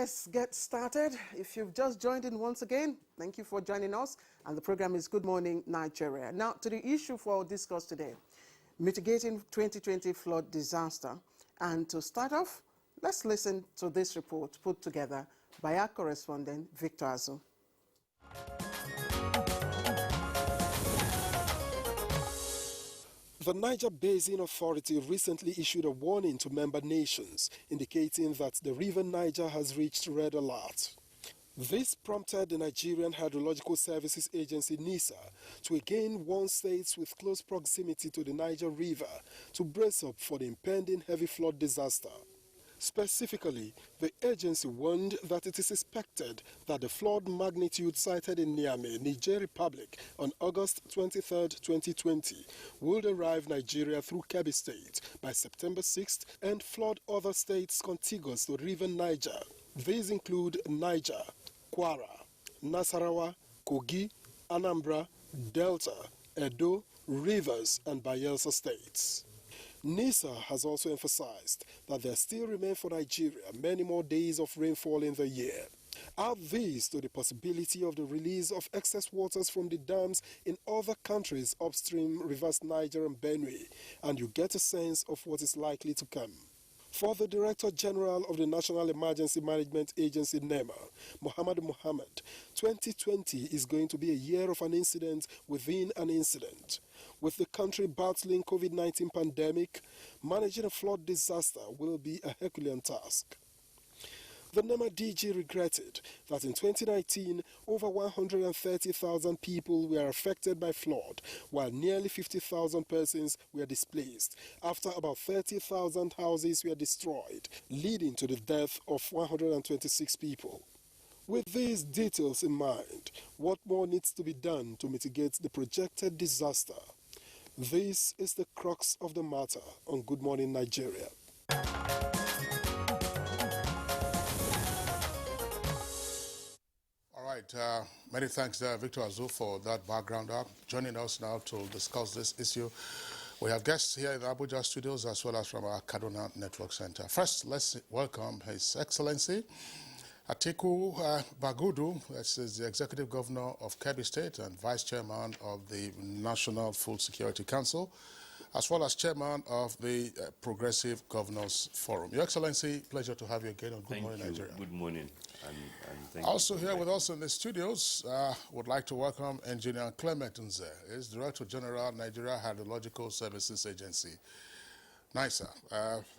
Let's get started. If you've just joined in once again, thank you for joining us. And the program is Good Morning Nigeria. Now, to the issue for discuss today, mitigating 2020 flood disaster. And to start off, let's listen to this report put together by our correspondent, Victor Azu. The Niger Basin Authority recently issued a warning to member nations, indicating that the river Niger has reached red alert. This prompted the Nigerian Hydrological Services Agency, NISA, to again warn states with close proximity to the Niger River to brace up for the impending heavy flood disaster. Specifically, the agency warned that it is expected that the flood magnitude cited in Niamey, Niger Republic, on August 23, 2020, will arrive Nigeria through Kebbi State by September 6th and flood other states contiguous to River Niger. These include Niger, Kwara, Nasarawa, Kogi, Anambra, Delta, Edo, Rivers, and Bayelsa states. NISA has also emphasized that there still remain for Nigeria many more days of rainfall in the year. Add this to the possibility of the release of excess waters from the dams in other countries upstream rivers Niger and Benue, and you get a sense of what is likely to come. For the Director General of the National Emergency Management Agency, NEMA, Mohammed, 2020 is going to be a year of an incident within an incident. With the country battling COVID-19 pandemic, managing a flood disaster will be a Herculean task. The NEMA DG regretted that in 2019, over 130,000 people were affected by flood, while nearly 50,000 persons were displaced, after about 30,000 houses were destroyed, leading to the death of 126 people. With these details in mind, what more needs to be done to mitigate the projected disaster? This is the crux of the matter on Good Morning Nigeria. All right, many thanks, Victor Azu, for that background up. Joining us now to discuss this issue, we have guests here in the Abuja studios as well as from our Kaduna Network Center. First, let's welcome His Excellency Atiku Bagudu. This is the Executive Governor of Kebbi State and Vice Chairman of the National Food Security Council, as well as Chairman of the Progressive Governors Forum. Your Excellency, pleasure to have you again on Good Morning Nigeria. Good morning. And thank also here with us in the studios, would like to welcome Engineer Clement Nze. He's Director General, Nigeria Hydrological Services Agency, NISA.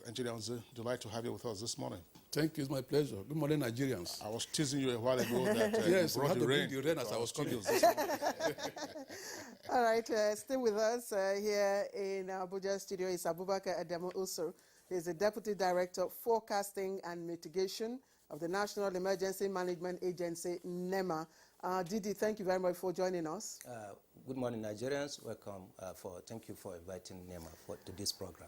Engineer Nze, delight to have you with us this morning. Thank you, it's my pleasure. Good morning, Nigerians. I was teasing you a while ago that yes, you brought the rain. The rain as I was coming. All right, stay with us here in Abuja studio is Abubakar Adamu Usur. He's the Deputy Director, Forecasting and Mitigation of the National Emergency Management Agency, NEMA. Didi, thank you very much for joining us. Good morning, Nigerians. Welcome. Thank you for inviting NEMA to this program.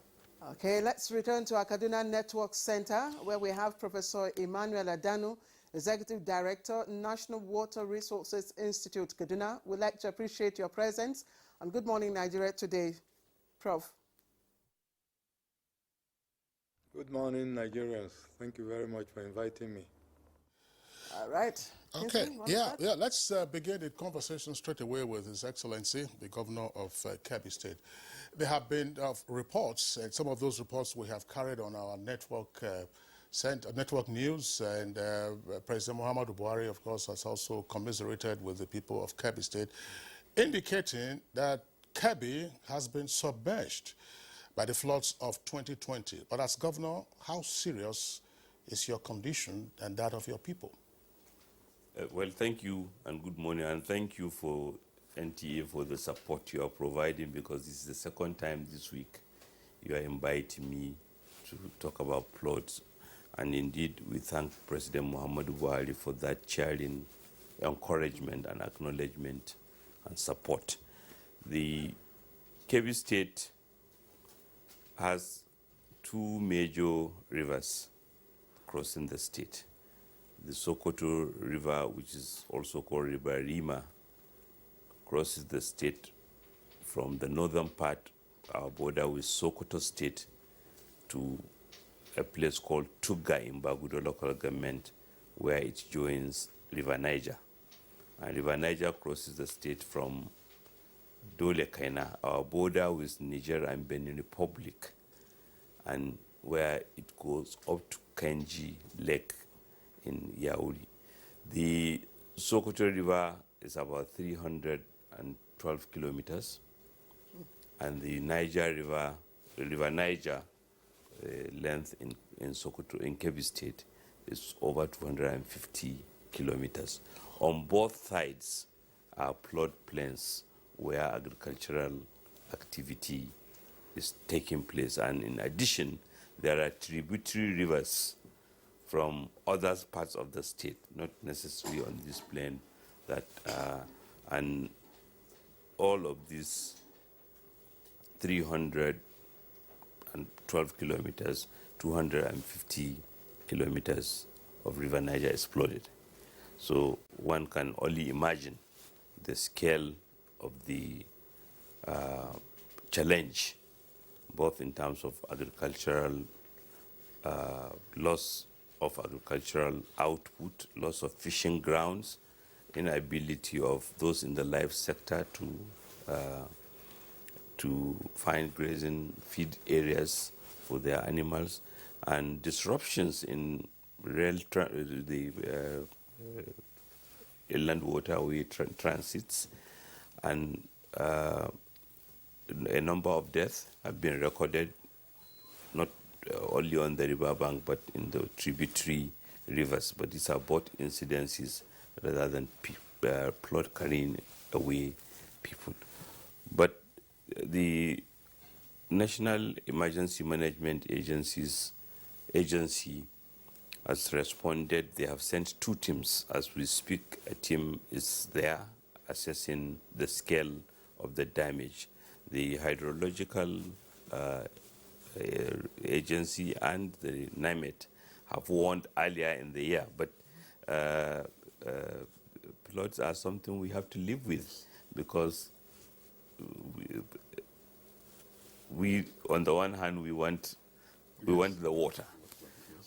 Okay, let's return to our Kaduna Network Center, where we have Professor Emmanuel Adanu, Executive Director, National Water Resources Institute, Kaduna. We'd like to appreciate your presence on Good Morning Nigeria today. Prof. Good morning, Nigerians. Thank you very much for inviting me. All right. Okay, let's begin the conversation straight away with His Excellency, the Governor of Kebbi State. There have been reports, and some of those reports we have carried on our network network news, and President Muhammadu Buhari, of course, has also commiserated with the people of Kebbi State, indicating that Kebbi has been submerged by the floods of 2020. But as Governor, how serious is your condition and that of your people? Well, thank you and good morning, and thank you for NTA for the support you are providing, because this is the second time this week you are inviting me to talk about floods. And indeed, we thank President Muhammadu Buhari for that cheering encouragement and acknowledgement and support. The Kebbi State has two major rivers crossing the state. The Sokoto River, which is also called River Rima, crosses the state from the northern part, our border with Sokoto State, to a place called Tuga in Bagudo local government, where it joins River Niger. And River Niger crosses the state from Dole Kaina, our border with Niger and Benin Republic, and where it goes up to Kenji Lake in Yauli. The Sokoto River is about 312 kilometers, and the Niger River, River Niger length in Sokoto, in Kebbi State, is over 250 kilometers. On both sides are floodplains where agricultural activity is taking place, and in addition, there are tributary rivers from other parts of the state, not necessarily on this plain, that and all of these 312 kilometers, 250 kilometers of River Niger is flooded. So one can only imagine the scale of the challenge, both in terms of agricultural loss of agricultural output, loss of fishing grounds, inability of those in the life sector to find grazing feed areas for their animals, and disruptions in the inland waterway transits, and a number of deaths have been recorded, not only on the riverbank but in the tributary rivers. But these are both incidences rather than flood carrying away people. But the National Emergency Management Agency has responded. They have sent 2 teams. As we speak, a team is there assessing the scale of the damage. The hydrological agency and the NIMET have warned earlier in the year, but floods are something we have to live with, because we on the one hand, we want the water.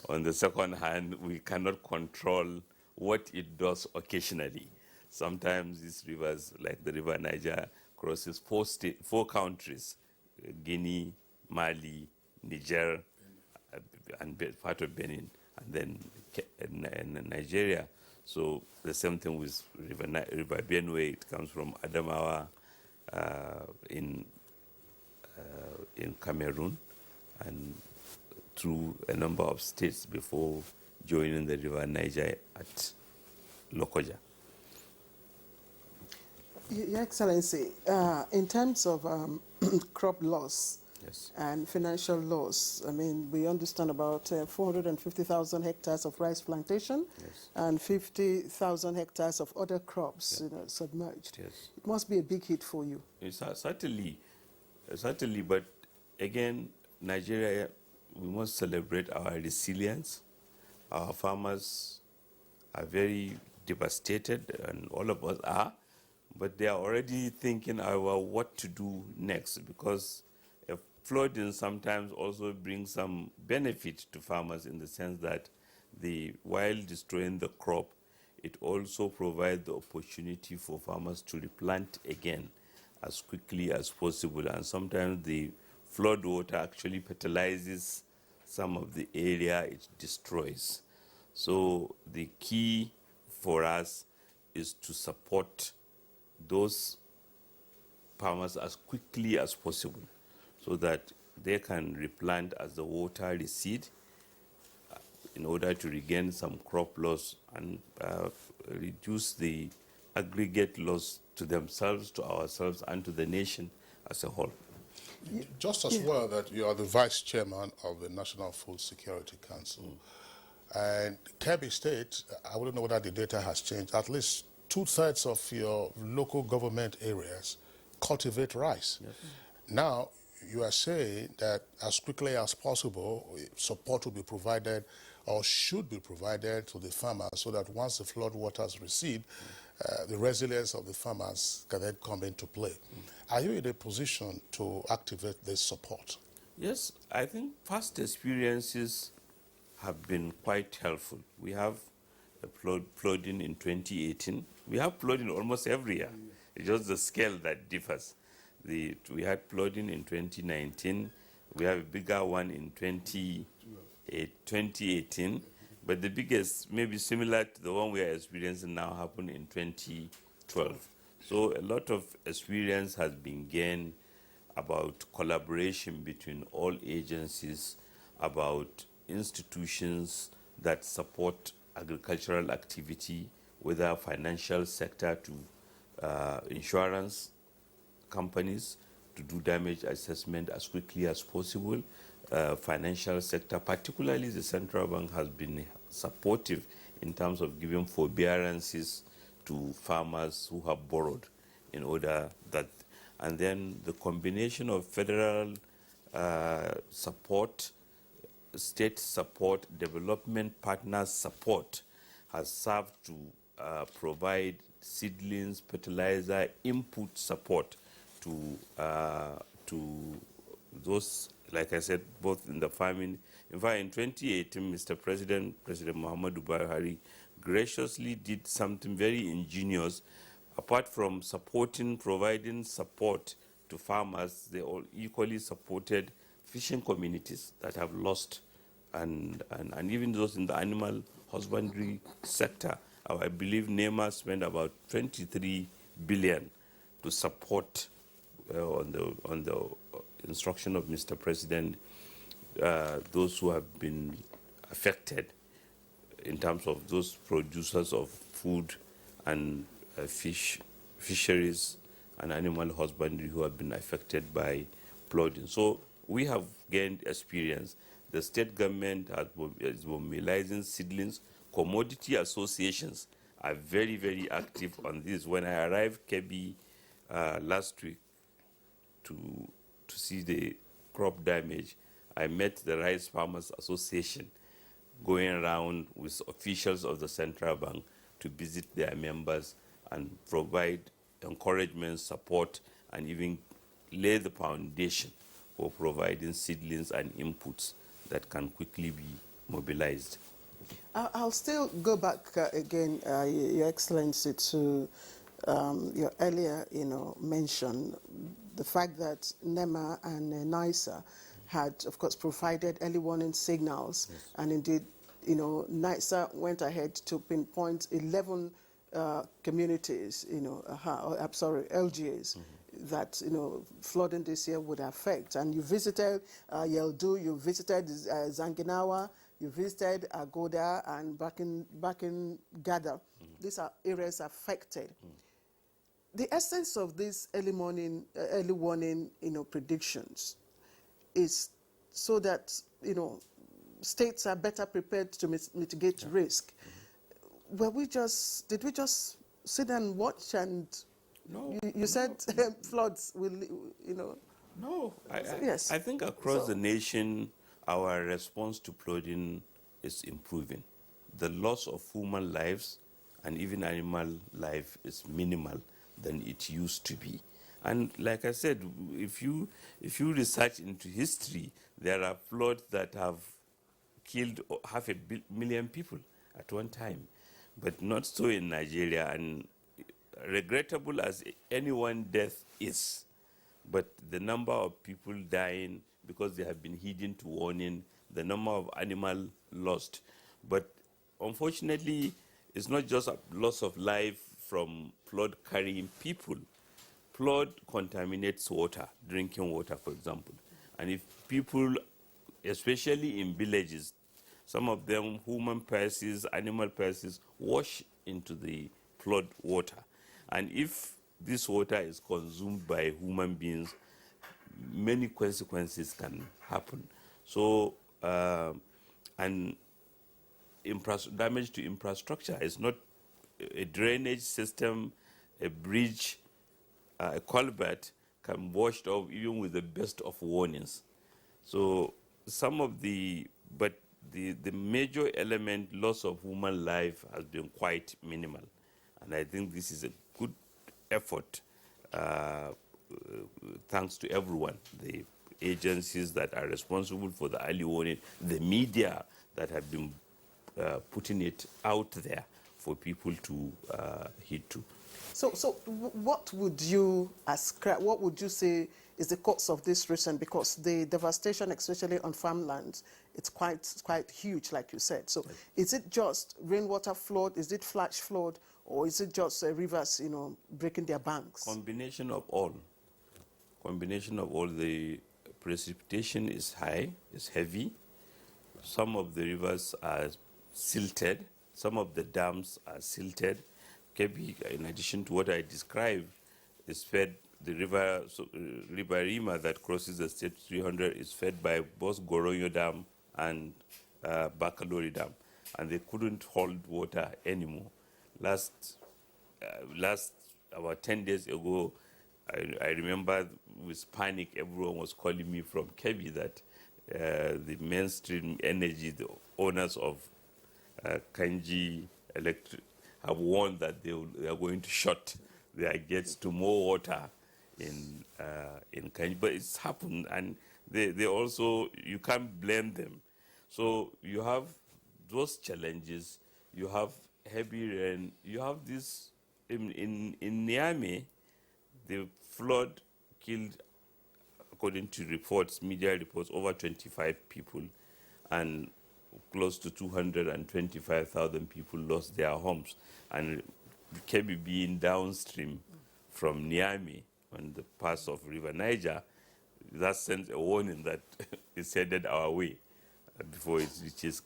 On the second hand, we cannot control what it does occasionally. Sometimes these rivers, like the River Niger, crosses 4 countries: Guinea, Mali, Niger, and part of Benin, and then Nigeria. So the same thing with River Benue. It comes from Adamawa in Cameroon, and through a number of states before joining the River Niger at Lokoja. Your Excellency, in terms of crop loss, Yes. and financial loss, I mean, we understand about 450,000 hectares of rice plantation, Yes. and 50,000 hectares of other crops, submerged. Yes. It must be a big hit for you. It's certainly, but again, Nigeria, we must celebrate our resilience. Our farmers are very devastated, and all of us are, but they are already thinking about what to do next, because flooding sometimes also brings some benefit to farmers, in the sense that while destroying the crop, it also provides the opportunity for farmers to replant again as quickly as possible. And sometimes the flood water actually fertilizes some of the area it destroys. So the key for us is to support those farmers as quickly as possible, so that they can replant as the water recedes, in order to regain some crop loss and reduce the aggregate loss to themselves, to ourselves, and to the nation as a whole. Just as well that you are the vice chairman of the National Food Security Council. And Kebbi State, I wouldn't know whether the data has changed, at least 2/3 of your local government areas cultivate rice. Yes. Now, you are saying that as quickly as possible, support will be provided or should be provided to the farmers, so that once the flood waters recede, the resilience of the farmers can then come into play. Are you in a position to activate this support? Yes, I think past experiences have been quite helpful. We have flooding in 2018. We have flooding almost every year. It's just the scale that differs. We had flooding in 2019. We have a bigger one in 2018. But the biggest, maybe similar to the one we are experiencing now, happened in 2012. So a lot of experience has been gained about collaboration between all agencies, about institutions that support agricultural activity, whether financial sector to insurance companies to do damage assessment as quickly as possible. Financial sector, particularly the central bank, has been supportive in terms of giving forbearances to farmers who have borrowed in order that, and then the combination of federal support, state support, development partners support has served to provide seedlings, fertilizer, input support to those, like I said, both in the farming. In fact, in 2018, President Muhammadu Buhari graciously did something very ingenious. Apart from providing support to farmers, they all equally supported fishing communities that have lost, and even those in the animal husbandry sector. I believe NEMA spent about 23 billion to support, on the instruction of Mr. President, those who have been affected in terms of those producers of food and fisheries and animal husbandry who have been affected by flooding. So we have gained experience. The state government is mobilizing seedlings. Commodity associations are very, very active on this. When I arrived Kebbi last week to see the crop damage, I met the Rice Farmers Association going around with officials of the central bank to visit their members and provide encouragement, support, and even lay the foundation for providing seedlings and inputs that can quickly be mobilized. I'll still go back again, Your Excellency, to your earlier, mention the fact that NEMA and NISA had, of course, provided early warning signals, yes. And indeed, NISA went ahead to pinpoint 11 communities, I'm sorry, LGAs, that, flooding this year would affect. And you visited Yeldu, you visited Zanginawa, you visited Agoda and Bakin Gada. These are areas affected. The essence of these early warning, predictions is so that, states are better prepared to mitigate risk. Did we just sit and watch and no, you said floods will, No, yes. I think across the nation, our response to flooding is improving. The loss of human lives and even animal life is minimal than it used to be. And like I said, if you research into history, there are floods that have killed 500,000 people at one time, but not so in Nigeria. And regrettable as any one death is, but the number of people dying because they have been heeding to warning, the number of animals lost. But unfortunately, it's not just a loss of life from flood carrying people. Flood contaminates water, drinking water, for example. And if people, especially in villages, some of them, human feces, animal feces, wash into the flood water. And if this water is consumed by human beings, many consequences can happen. So, and damage to infrastructure is not a drainage system, a bridge, a culvert can wash off even with the best of warnings. So but the major element, loss of human life, has been quite minimal. And I think this is a good effort, thanks to everyone, the agencies that are responsible for the early warning, the media that have been putting it out there for people to heed to. So what would you ascribe, what would you say is the cause of this recent, because the devastation, especially on farmlands, it's quite huge, like you said. So is it just rainwater flood, is it flash flood, or is it just rivers, breaking their banks? Combination of all. Combination of all. The precipitation is high, is heavy. Some of the rivers are silted. Some of the dams are silted. Kebi, in addition to what I described, is fed, the river, River Rima that crosses the state 300 is fed by both Goronyo Dam and Bakalori Dam. And they couldn't hold water anymore. Last about 10 days ago, I remember with panic, everyone was calling me from Kebi that the mainstream energy, the owners of Kanji Electric, have warned that they are going to shut their gates to more water in Kanji. But it's happened, and they also, you can't blame them. So you have those challenges. You have heavy rain. You have this in Niamey. The flood killed, according to reports, media reports, over 25 people, and close to 225,000 people lost their homes. And Kebbi being downstream from Niamey on the pass of River Niger, that sends a warning that it's headed our way before it reaches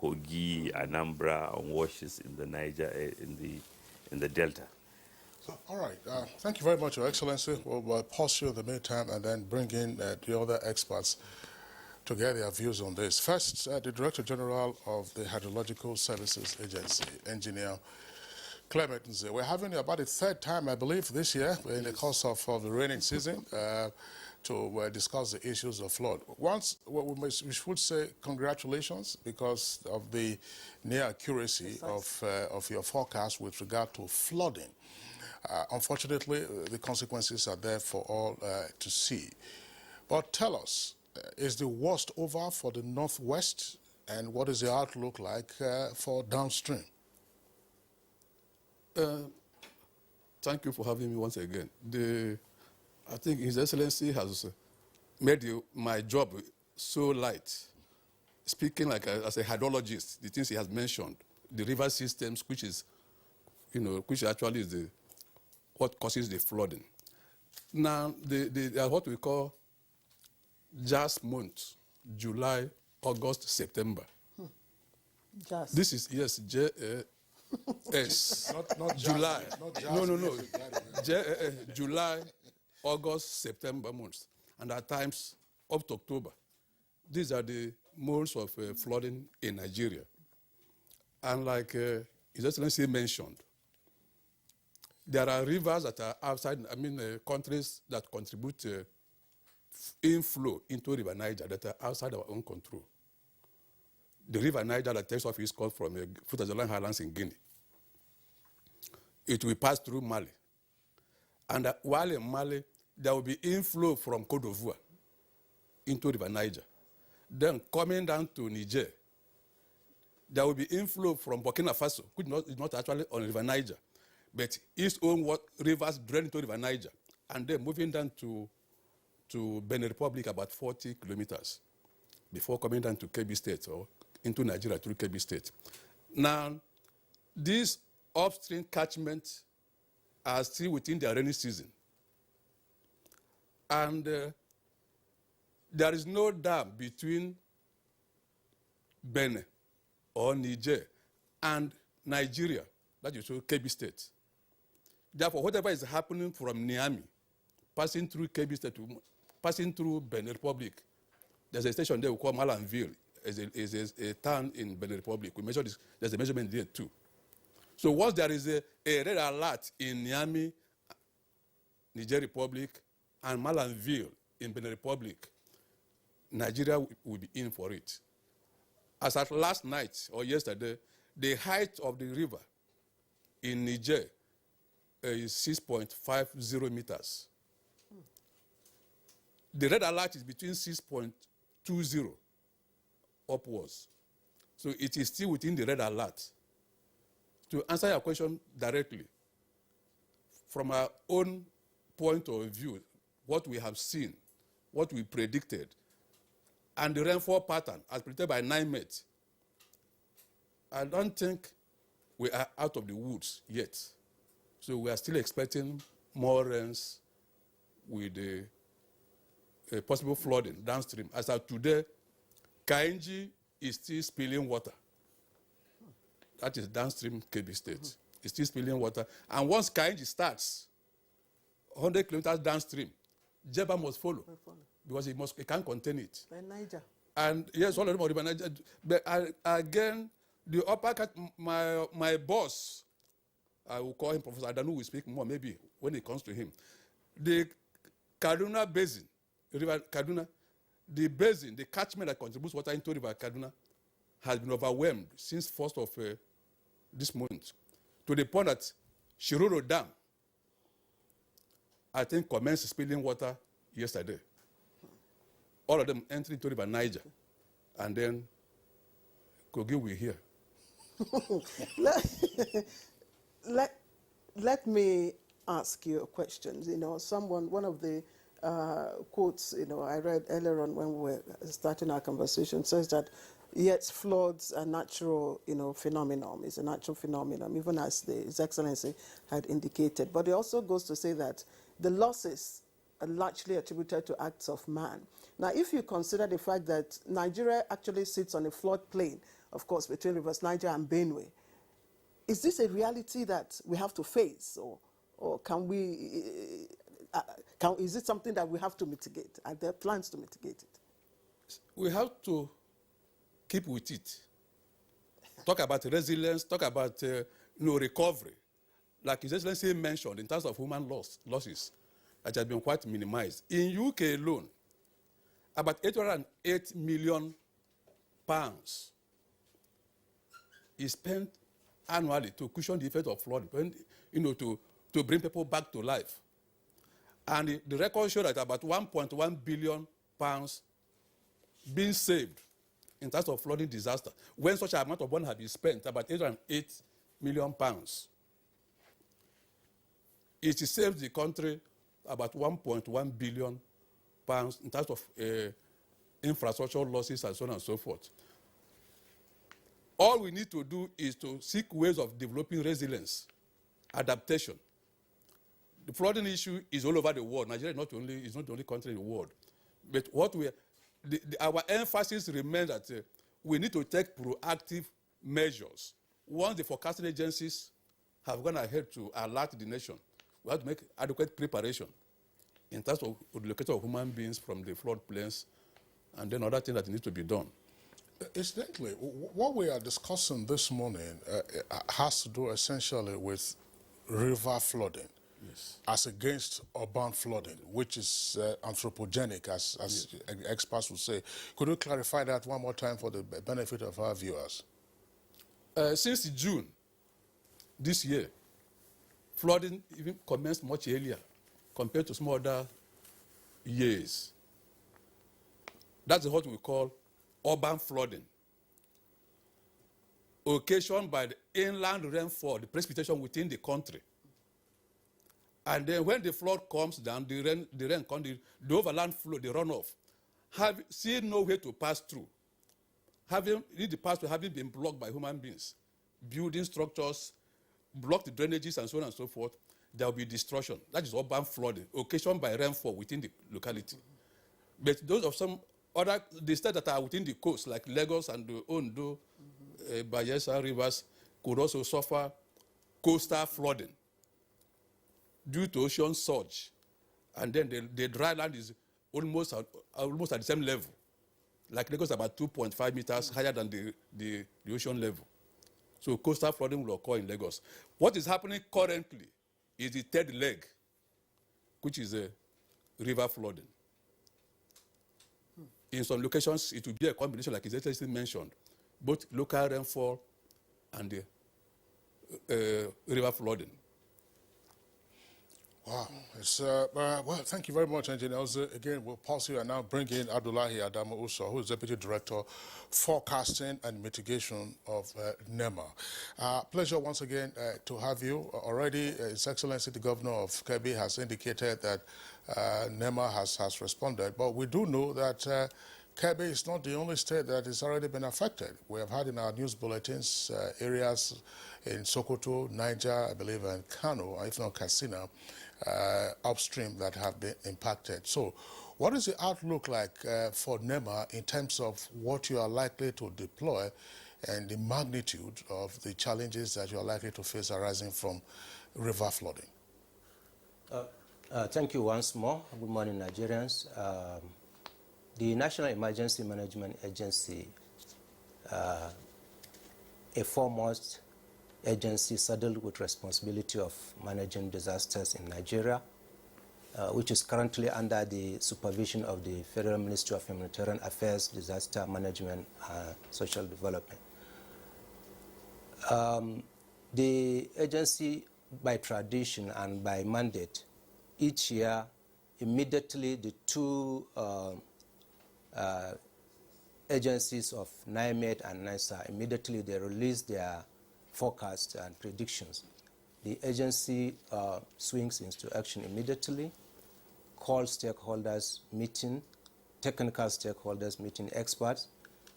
Kogi, Anambra, and washes in the Niger, in the Delta. All right. Thank you very much, Your Excellency. We'll pause you in the meantime and then bring in the other experts to get their views on this. First, the Director General of the Hydrological Services Agency, Engineer Clement Nze. We're having about the third time, I believe, this year in the course of the rainy season to discuss the issues of flood. Once, we should say congratulations because of the near accuracy of your forecast with regard to flooding. Unfortunately, the consequences are there for all to see. But tell us, is the worst over for the Northwest, and what is the outlook like for downstream? Thank you for having me once again. I think His Excellency has made my job so light. Speaking as a hydrologist, the things he has mentioned, the river systems, which is, which actually is what causes the flooding. Now, they are what we call just months: July, August, September. Just. This is, yes, S. Not July. No. Jasmine. July, August, September months, and at times up to October. These are the months of flooding in Nigeria. And like His Excellency mentioned, there are rivers that are outside, countries that contribute inflow into River Niger that are outside our own control. The River Niger that takes off is called from Fruitazolan Highlands in Guinea. It will pass through Mali. And while in Mali, there will be inflow from Côte d'Ivoire into River Niger. Then coming down to Niger, there will be inflow from Burkina Faso, which is not actually on River Niger, but its own rivers drain into River Niger, and then moving down to Benin Republic about 40 kilometers before coming down to Kebbi State or into Nigeria through Kebbi State. Now, these upstream catchments are still within their rainy season. And there is no dam between Benin or Niger and Nigeria, that is Kebbi State. Therefore, whatever is happening from Niamey, passing through Kebbi State, passing through Benin Republic, there's a station there we call Malanville. Is a town in Benin Republic. We measure this. There's a measurement there too. So once there is a red alert in Niamey, Niger Republic, and Malanville in Benin Republic, Nigeria will be in for it. As at last night or yesterday, the height of the river in Niger is 6.50 meters. The red alert is between 6.20 upwards. So it is still within the red alert. To answer your question directly, from our own point of view, what we have seen, what we predicted, and the rainfall pattern as predicted by NIMET, I don't think we are out of the woods yet. So we are still expecting more rains with the possible flooding downstream. As of today, Kainji is still spilling water. That is downstream Kebbi State. It's still spilling water. And once Kainji starts, 100 kilometers downstream, Jeba must follow because it can't contain it. Then Niger. And yes, all of them are River Niger. But again, the upper my boss, I will call him Professor Adanu, will speak more maybe when it comes to him. The Kaduna Basin, River Kaduna, the basin, the catchment that contributes water into River Kaduna has been overwhelmed since 1st of this month, to the point that Shiroro Dam, I think, commenced spilling water yesterday. All of them entering into River Niger, and then Kogi will hear. let me ask you a question. You know, one of the quotes, you know, I read earlier on when we were starting our conversation says that, yes, floods are natural, you know, phenomenon. It's a natural phenomenon, even as His Excellency had indicated. But it also goes to say that the losses are largely attributed to acts of man. Now, if you consider the fact that Nigeria actually sits on a floodplain, of course, between rivers Niger and Benue, is this a reality that we have to face, or can we? Is it something that we have to mitigate? Are there plans to mitigate it? We have to keep with it. Talk about resilience, talk about recovery. Like His Excellency mentioned, in terms of human losses, that has been quite minimized. In UK alone, about 808 million pounds is spent annually to cushion the effect of flood, to bring people back to life. And the record showed that about 1.1 billion pounds being saved in terms of flooding disaster, when such an amount of money had been spent, about 808 million pounds. It saved the country about 1.1 billion pounds in terms of infrastructural losses and so on and so forth. All we need to do is to seek ways of developing resilience, adaptation. The flooding issue is all over the world. Nigeria is not the only country in the world. But our emphasis remains that we need to take proactive measures. Once the forecasting agencies have gone ahead to alert the nation, we have to make adequate preparation in terms of the location of human beings from the floodplains, and then other things that need to be done. Incidentally, what we are discussing this morning has to do essentially with river flooding. Yes. As against urban flooding, which is anthropogenic, as yes, experts would say. Could you clarify that one more time for the benefit of our viewers? Since June this year, flooding even commenced much earlier compared to some other years. That's what we call urban flooding, occasioned by the inland rainfall, the precipitation within the country. And then when the flood comes down, the rain comes, the overland flow, the runoff, seeing no way to pass through, having been blocked by human beings, building structures, block the drainages and so on and so forth, there will be destruction. That is urban flooding, occasioned by rainfall within the locality. But those of some other, the states that are within the coast, like Lagos and the Ondo, Bayelsa rivers, could also suffer coastal flooding due to ocean surge, and then the dry land is almost at the same level. Like Lagos, about 2.5 meters higher than the ocean level. So coastal flooding will occur in Lagos. What is happening currently is the third leg, which is a river flooding. In some locations, it will be a combination, like His Excellency mentioned, both local rainfall and the river flooding. Wow. It's, well, thank you very much, Engineer. Again, we'll pause here and now bring in Abdullahi Adamu Uso, who is Deputy Director, Forecasting and Mitigation of NEMA. Pleasure once again to have you. Already, His Excellency the Governor of Kebbi has indicated that NEMA has responded, but we do know that Kebbi is not the only state that has already been affected. We have had in our news bulletins areas in Sokoto, Niger, I believe, and Kano, if not Katsina, upstream that have been impacted. So what is the outlook like for NEMA in terms of what you are likely to deploy and the magnitude of the challenges that you are likely to face arising from river flooding? Thank you once more. Good morning, Nigerians. The National Emergency Management Agency, a foremost agency saddled with responsibility of managing disasters in Nigeria, which is currently under the supervision of the Federal Ministry of Humanitarian Affairs, Disaster Management, Social Development. The agency, by tradition and by mandate, each year, immediately the two agencies of NIMED and NISA, immediately they release their forecasts and predictions. The agency swings into action immediately, calls stakeholders meeting, technical stakeholders meeting experts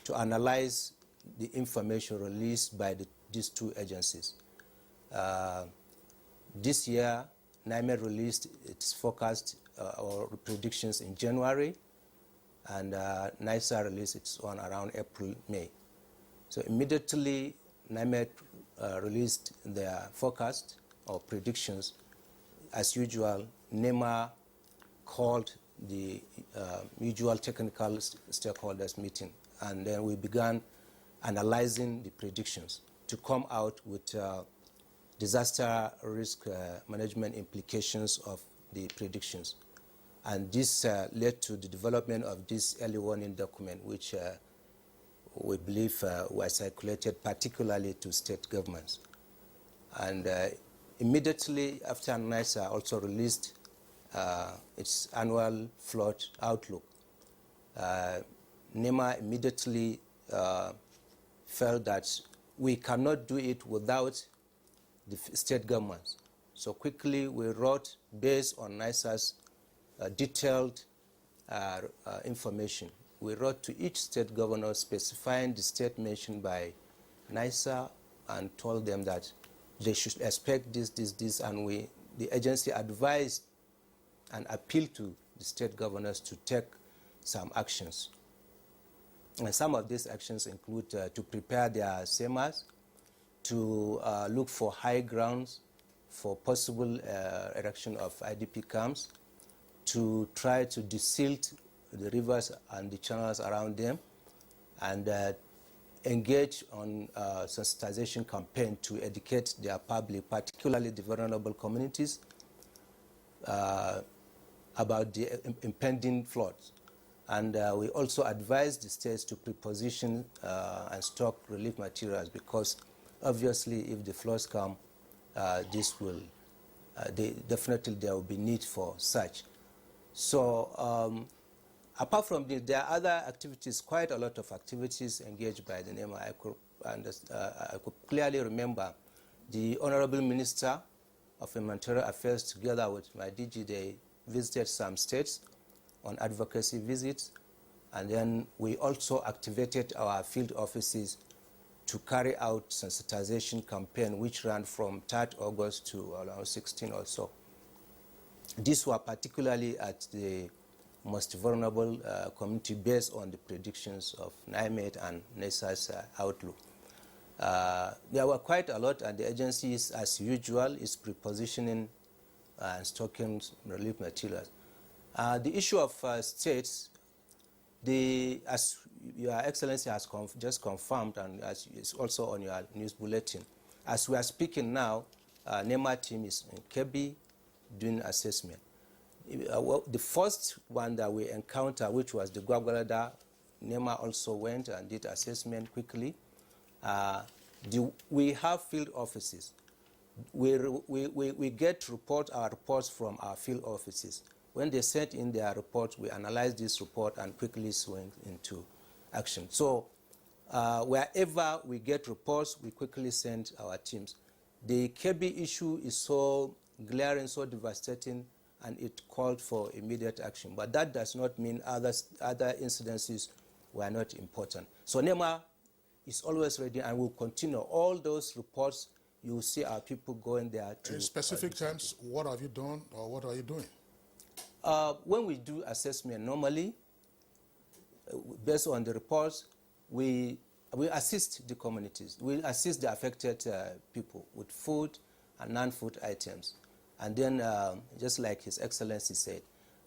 to analyze the information released by these two agencies. This year, NIMED released its forecast or predictions in January, and NISA released its one around April, May. So immediately, NIMED released their forecast or predictions. As usual, NEMA called the usual technical stakeholders meeting, and then we began analyzing the predictions to come out with disaster risk management implications of the predictions. And this led to the development of this early warning document, which we believe were circulated particularly to state governments. And immediately after NISA also released its annual flood outlook, NEMA immediately felt that we cannot do it without the state governments. So quickly we wrote, based on NISA's detailed information, we wrote to each state governor specifying the state mentioned by NISA and told them that they should expect this, and the agency advised and appealed to the state governors to take some actions. And some of these actions include to prepare their SEMAs, to look for high grounds for possible erection of IDP camps, to try to desilt the rivers and the channels around them, and engage on sensitization campaign to educate their public, particularly the vulnerable communities, about the impending floods. And we also advised the states to preposition and stock relief materials, because obviously if the floods come, definitely there will be need for such. So apart from this, there are other activities, quite a lot of activities engaged by the NEMA. I could clearly remember the Honorable Minister of Humanitarian Affairs, together with my DG, they visited some states on advocacy visits, and then we also activated our field offices to carry out sensitization campaign, which ran from 3rd August to around 16 or so. These were particularly at the most vulnerable community based on the predictions of NIMED and NISA's outlook. There were quite a lot, and the agency, as usual, is prepositioning and stocking relief materials. The issue of states, as Your Excellency has just confirmed, and as it's also on your news bulletin, as we are speaking now, NEMA team is in Kebbi doing assessment. The first one that we encountered, which was the Gwagwalada, NEMA also went and did assessment quickly. We have field offices we get our reports from our field offices. When they send in their reports, we analyze this report and quickly swing into action. So wherever we get reports, we quickly send our teams. The Kebbi issue is so glaring, so devastating, and it called for immediate action. But that does not mean other incidences were not important. So NEMA is always ready and will continue. All those reports, you will see our people going there to... In specific terms, what have you done or what are you doing? When we do assessment, normally, based on the reports, we assist the communities. We assist the affected people with food and non-food items. And then, just like His Excellency said,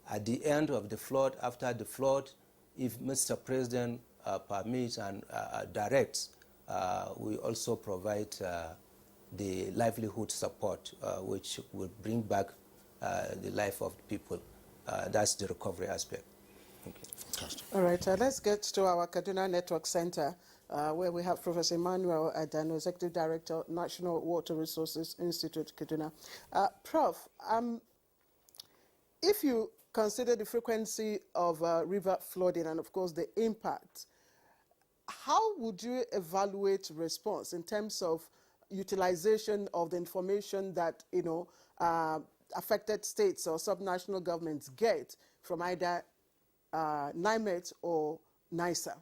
at the end of the flood, after the flood, if Mr. President permits and directs, we also provide the livelihood support, which will bring back the life of the people. That's the recovery aspect. Fantastic. All right, let's get to our Kaduna Network Center, where we have Professor Emmanuel Adano, Executive Director, National Water Resources Institute, Kaduna. Prof, if you consider the frequency of river flooding and, of course, the impact, how would you evaluate response in terms of utilization of the information that, affected states or subnational governments get from either NIMET or NISA?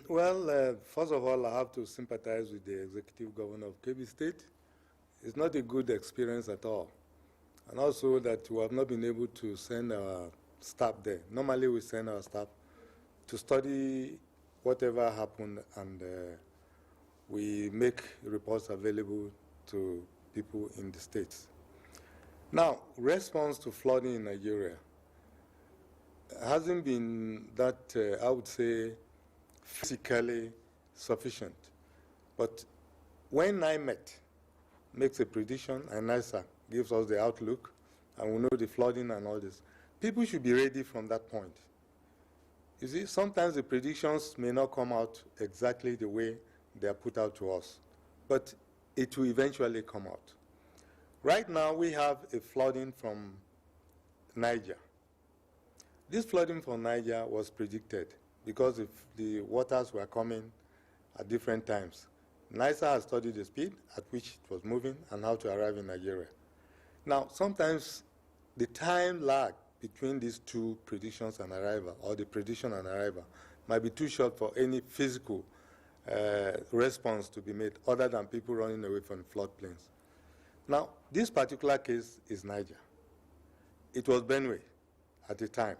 Well, first of all, I have to sympathize with the executive governor of Kebbi State. It's not a good experience at all. And also that we have not been able to send our staff there. Normally we send our staff to study whatever happened, and we make reports available to people in the states. Now, response to flooding in Nigeria hasn't been that, I would say, physically sufficient. But when NIMET makes a prediction and NISA gives us the outlook, and we know the flooding and all this, people should be ready from that point. You see, sometimes the predictions may not come out exactly the way they are put out to us, but it will eventually come out. Right now, we have a flooding from Niger. This flooding from Niger was predicted because if the waters were coming at different times. NISA has studied the speed at which it was moving and how to arrive in Nigeria. Now, sometimes the time lag between these two predictions and arrival, or the prediction and arrival, might be too short for any physical response to be made other than people running away from floodplains. Now, this particular case is Niger. It was Benue at the time.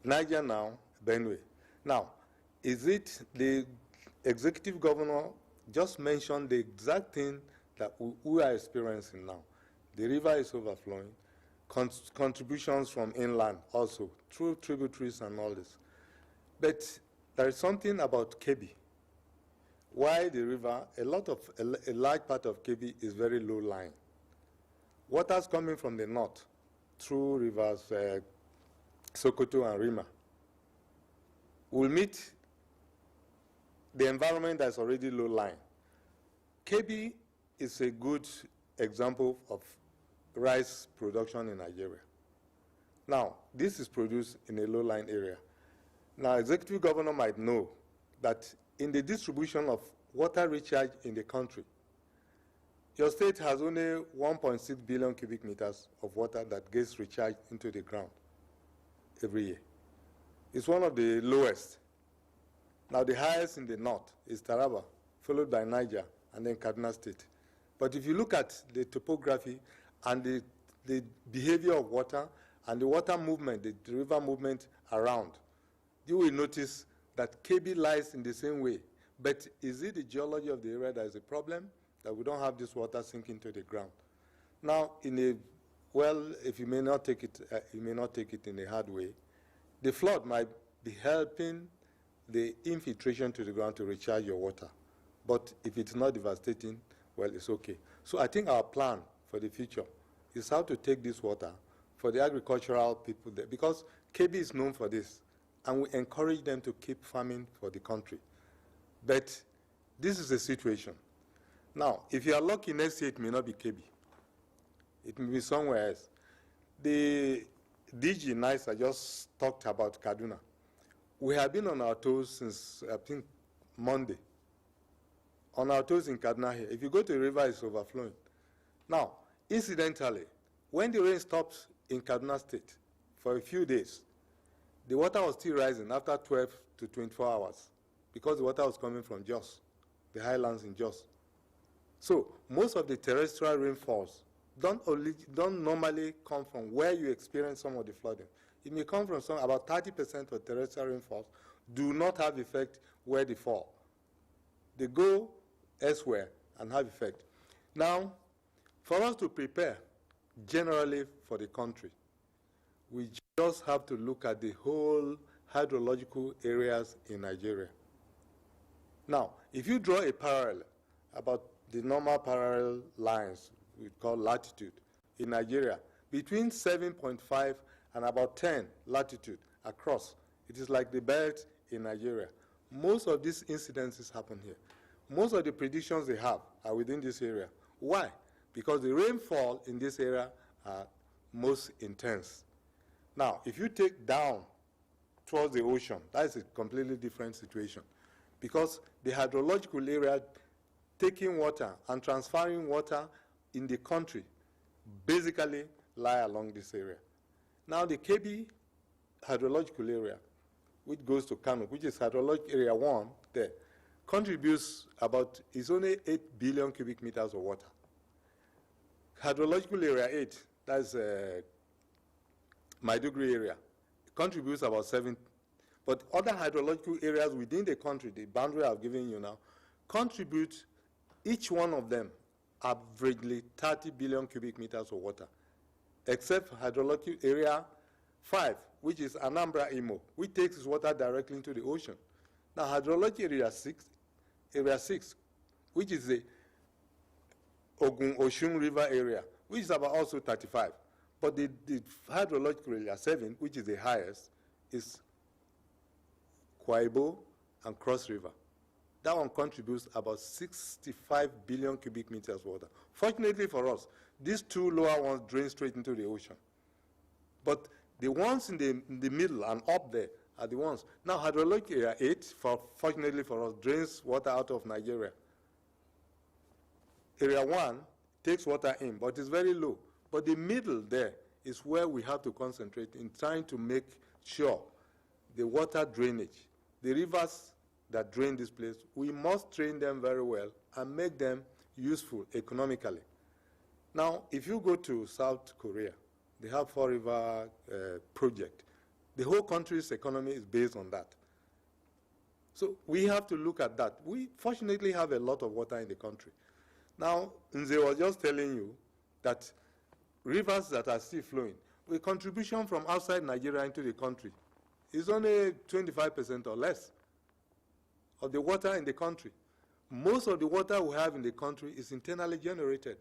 Niger now, Benue. Now, is it the executive governor just mentioned the exact thing that we are experiencing now? The river is overflowing, contributions from inland also, through tributaries and all this. But there is something about Kebbi. Why the river, a large part of Kebbi is very low lying. Waters coming from the north through rivers Sokoto and Rima will meet the environment that's already low lying. Kebbi is a good example of rice production in Nigeria. Now, this is produced in a low-lying area. Now, executive governor might know that in the distribution of water recharge in the country, your state has only 1.6 billion cubic meters of water that gets recharged into the ground every year. It's one of the lowest. Now, the highest in the north is Taraba, followed by Niger, and then Kaduna State. But if you look at the topography and the behavior of water and the water movement, the river movement around, you will notice that Kebbi lies in the same way. But is it the geology of the area that is a problem, that we don't have this water sinking to the ground? Now, if you may not take it in a hard way, the flood might be helping the infiltration to the ground to recharge your water. But if it's not devastating, well, it's okay. So I think our plan for the future is how to take this water for the agricultural people there, because Kebbi is known for this, and we encourage them to keep farming for the country. But this is the situation. Now, if you are lucky, next year it may not be Kebbi. It may be somewhere else. The DG NISA just talked about Kaduna. We have been on our toes since, I think, Monday. On our toes in Kaduna here. If you go to the river, it's overflowing. Now, incidentally, when the rain stopped in Kaduna State for a few days, the water was still rising after 12 to 24 hours because the water was coming from Jos, the highlands in Jos. So most of the terrestrial rainfalls don't normally come from where you experience some of the flooding. It may come from about 30% of terrestrial rainfalls do not have effect where they fall. They go elsewhere and have effect. Now, for us to prepare generally for the country, we just have to look at the whole hydrological areas in Nigeria. Now, if you draw a parallel about the normal parallel lines we call latitude in Nigeria, between 7.5 and about 10 latitude across, it is like the belt in Nigeria. Most of these incidences happen here. Most of the predictions they have are within this area. Why? Because the rainfall in this area are most intense. Now, if you take down towards the ocean, that is a completely different situation because the hydrological area taking water and transferring water in the country basically lie along this area. Now, the Kebbi hydrological area, which goes to Kano, which is hydrologic area 1 there, contributes about, it's only 8 billion cubic meters of water. Hydrological area 8, that's Maiduguri area, contributes about 7. But other hydrological areas within the country, the boundary I've given you now, contribute, each one of them, averagely 30 billion cubic meters of water, except hydrological area 5, which is Anambra Imo, which takes its water directly into the ocean. Now, hydrological area 6, which is the Ogun-Oshun River area, which is about also 35. But the hydrological area 7, which is the highest, is Kwaibo and Cross River. That one contributes about 65 billion cubic meters of water. Fortunately for us, these two lower ones drain straight into the ocean. But the ones in the middle and up there are the ones. Now, hydrologic area 8, fortunately for us, drains water out of Nigeria. Area 1 takes water in, but it's very low. But the middle there is where we have to concentrate in trying to make sure the water drainage, the rivers that drain this place, we must train them very well and make them useful economically. Now, if you go to South Korea, they have 4-river project. The whole country's economy is based on that. So we have to look at that. We fortunately have a lot of water in the country. Now, Nze was just telling you that rivers that are still flowing, the contribution from outside Nigeria into the country is only 25% or less of the water in the country. Most of the water we have in the country is internally generated.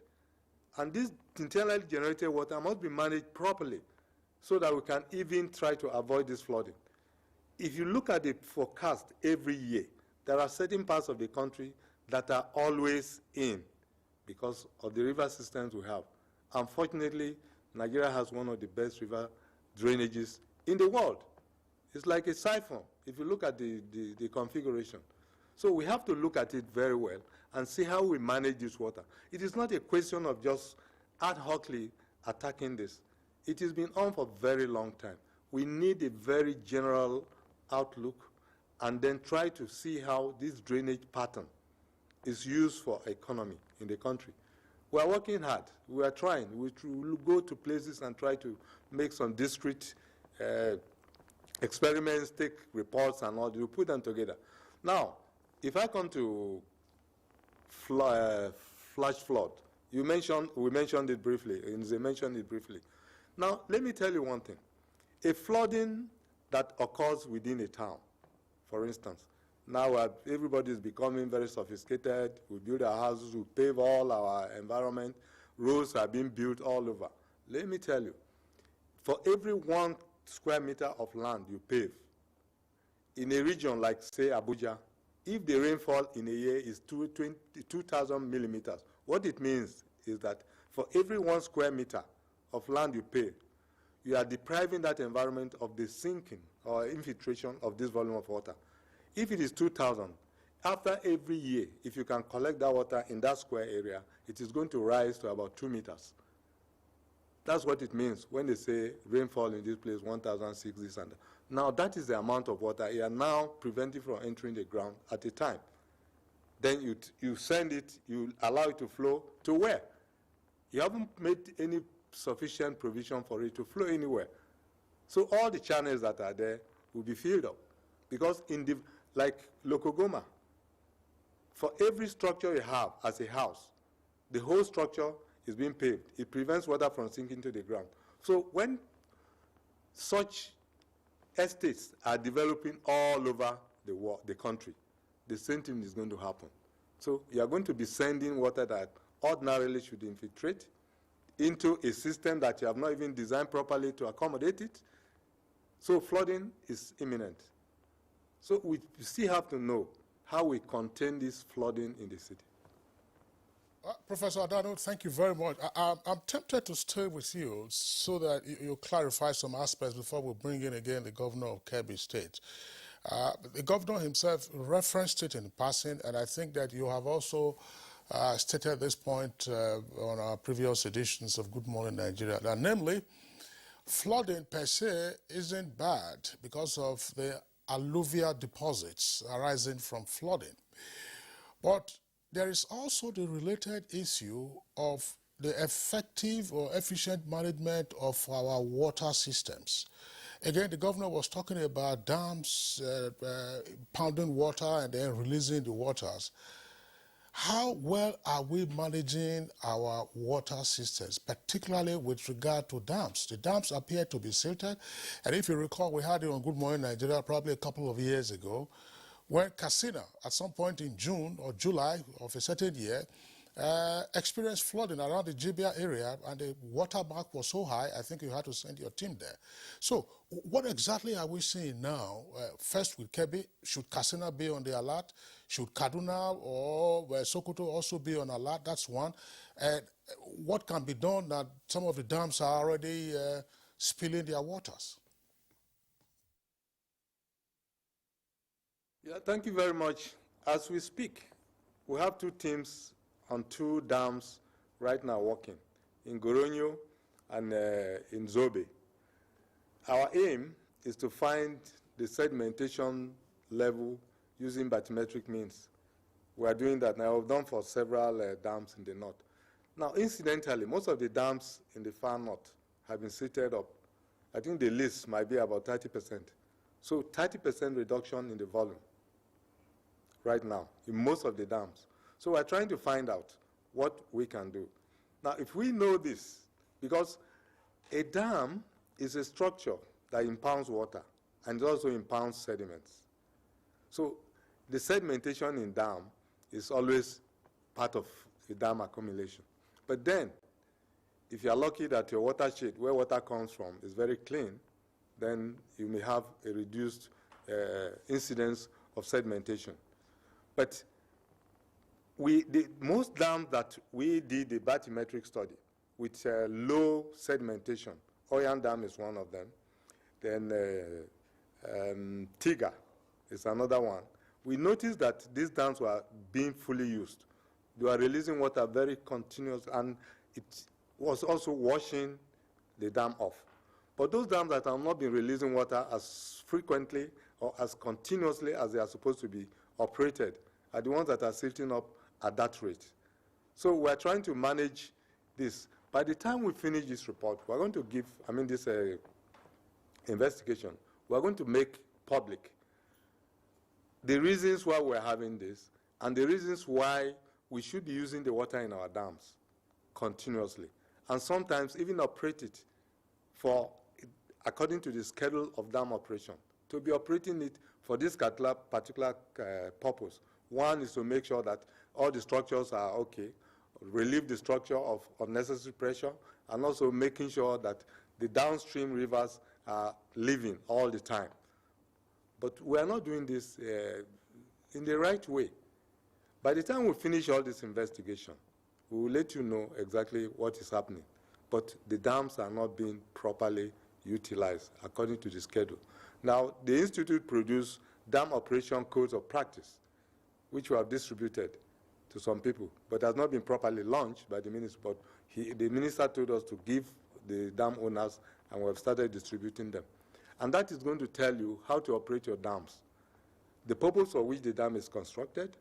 And this internally generated water must be managed properly so that we can even try to avoid this flooding. If you look at the forecast every year, there are certain parts of the country that are always in because of the river systems we have. Unfortunately, Nigeria has one of the best river drainages in the world. It's like a siphon if you look at the configuration. So we have to look at it very well and see how we manage this water. It is not a question of just ad hocly attacking this. It has been on for a very long time. We need a very general outlook and then try to see how this drainage pattern is used for economy in the country. We are working hard. We are trying. We will go to places and try to make some discrete experiments, take reports and all. We put them together. Now, if I come to flash flood, we mentioned it briefly, and they mentioned it briefly. Now, let me tell you one thing. A flooding that occurs within a town, for instance, now everybody is becoming very sophisticated. We build our houses, we pave all our environment. Roads are being built all over. Let me tell you, for every 1 square meter of land you pave, in a region like, say, Abuja, if the rainfall in a year is 2,000 millimeters, what it means is that for every 1 square meter of land you pay, you are depriving that environment of the sinking or infiltration of this volume of water. If it is 2,000, after every year, if you can collect that water in that square area, it is going to rise to about 2 meters. That's what it means when they say rainfall in this place, 1,006 this and that. Now that is the amount of water you are now preventing from entering the ground at a time. Then you send it, you allow it to flow to where? You haven't made any sufficient provision for it to flow anywhere. So all the channels that are there will be filled up. Because like Lokogoma, for every structure you have as a house, the whole structure is being paved. It prevents water from sinking to the ground. So when such estates are developing all over the country, the same thing is going to happen. So you are going to be sending water that ordinarily should infiltrate into a system that you have not even designed properly to accommodate it. So flooding is imminent. So we still have to know how we contain this flooding in the city. Professor Adano, thank you very much. I'm tempted to stay with you so that you clarify some aspects before we bring in again the governor of Kebbi State. The governor himself referenced it in passing, and I think that you have also stated this point on our previous editions of Good Morning Nigeria, that namely, flooding per se isn't bad because of the alluvial deposits arising from flooding. But there is also the related issue of the effective or efficient management of our water systems. Again, the governor was talking about dams pounding water and then releasing the waters. How well are we managing our water systems, particularly with regard to dams? The dams appear to be silted, and if you recall, we had it on Good Morning Nigeria probably a couple of years ago, when Katsina, at some point in June or July of a certain year, experienced flooding around the Jibia area, and the water mark was so high, I think you had to send your team there. So what exactly are we seeing now? First with Kebbi, should Katsina be on the alert? Should Kaduna or Sokoto also be on alert? That's one. And what can be done that some of the dams are already spilling their waters? Yeah, thank you very much. As we speak, we have 2 teams on 2 dams right now working, in Goronyo and in Zobe. Our aim is to find the sedimentation level using bathymetric means. We are doing that now. We've done for several dams in the north. Now, incidentally, most of the dams in the far north have been seated up. I think the list might be about 30%. So 30% reduction in the volume right now in most of the dams. So we're trying to find out what we can do. Now, if we know this, because a dam is a structure that impounds water and also impounds sediments. So the sedimentation in dam is always part of the dam accumulation. But then, if you're lucky that your watershed, where water comes from, is very clean, then you may have a reduced incidence of sedimentation. But most dams that we did the bathymetric study with low sedimentation, Oyan Dam is one of them, then Tiga is another one. We noticed that these dams were being fully used. They were releasing water very continuous, and it was also washing the dam off. But those dams that have not been releasing water as frequently or as continuously as they are supposed to be operated are the ones that are silting up at that rate. So we're trying to manage this. By the time we finish this report, we're going to give, this investigation, we're going to make public the reasons why we're having this and the reasons why we should be using the water in our dams continuously, and sometimes even operate it according to the schedule of dam operation, to be operating it for this particular purpose. One is to make sure that all the structures are okay, relieve the structure of unnecessary pressure, and also making sure that the downstream rivers are living all the time. But we are not doing this in the right way. By the time we finish all this investigation, we will let you know exactly what is happening. But the dams are not being properly utilized according to the schedule. Now, the Institute produced dam operation codes of practice, which we have distributed to some people, but has not been properly launched by the minister. But the minister told us to give the dam owners, and we have started distributing them. And that is going to tell you how to operate your dams, the purpose for which the dam is constructed,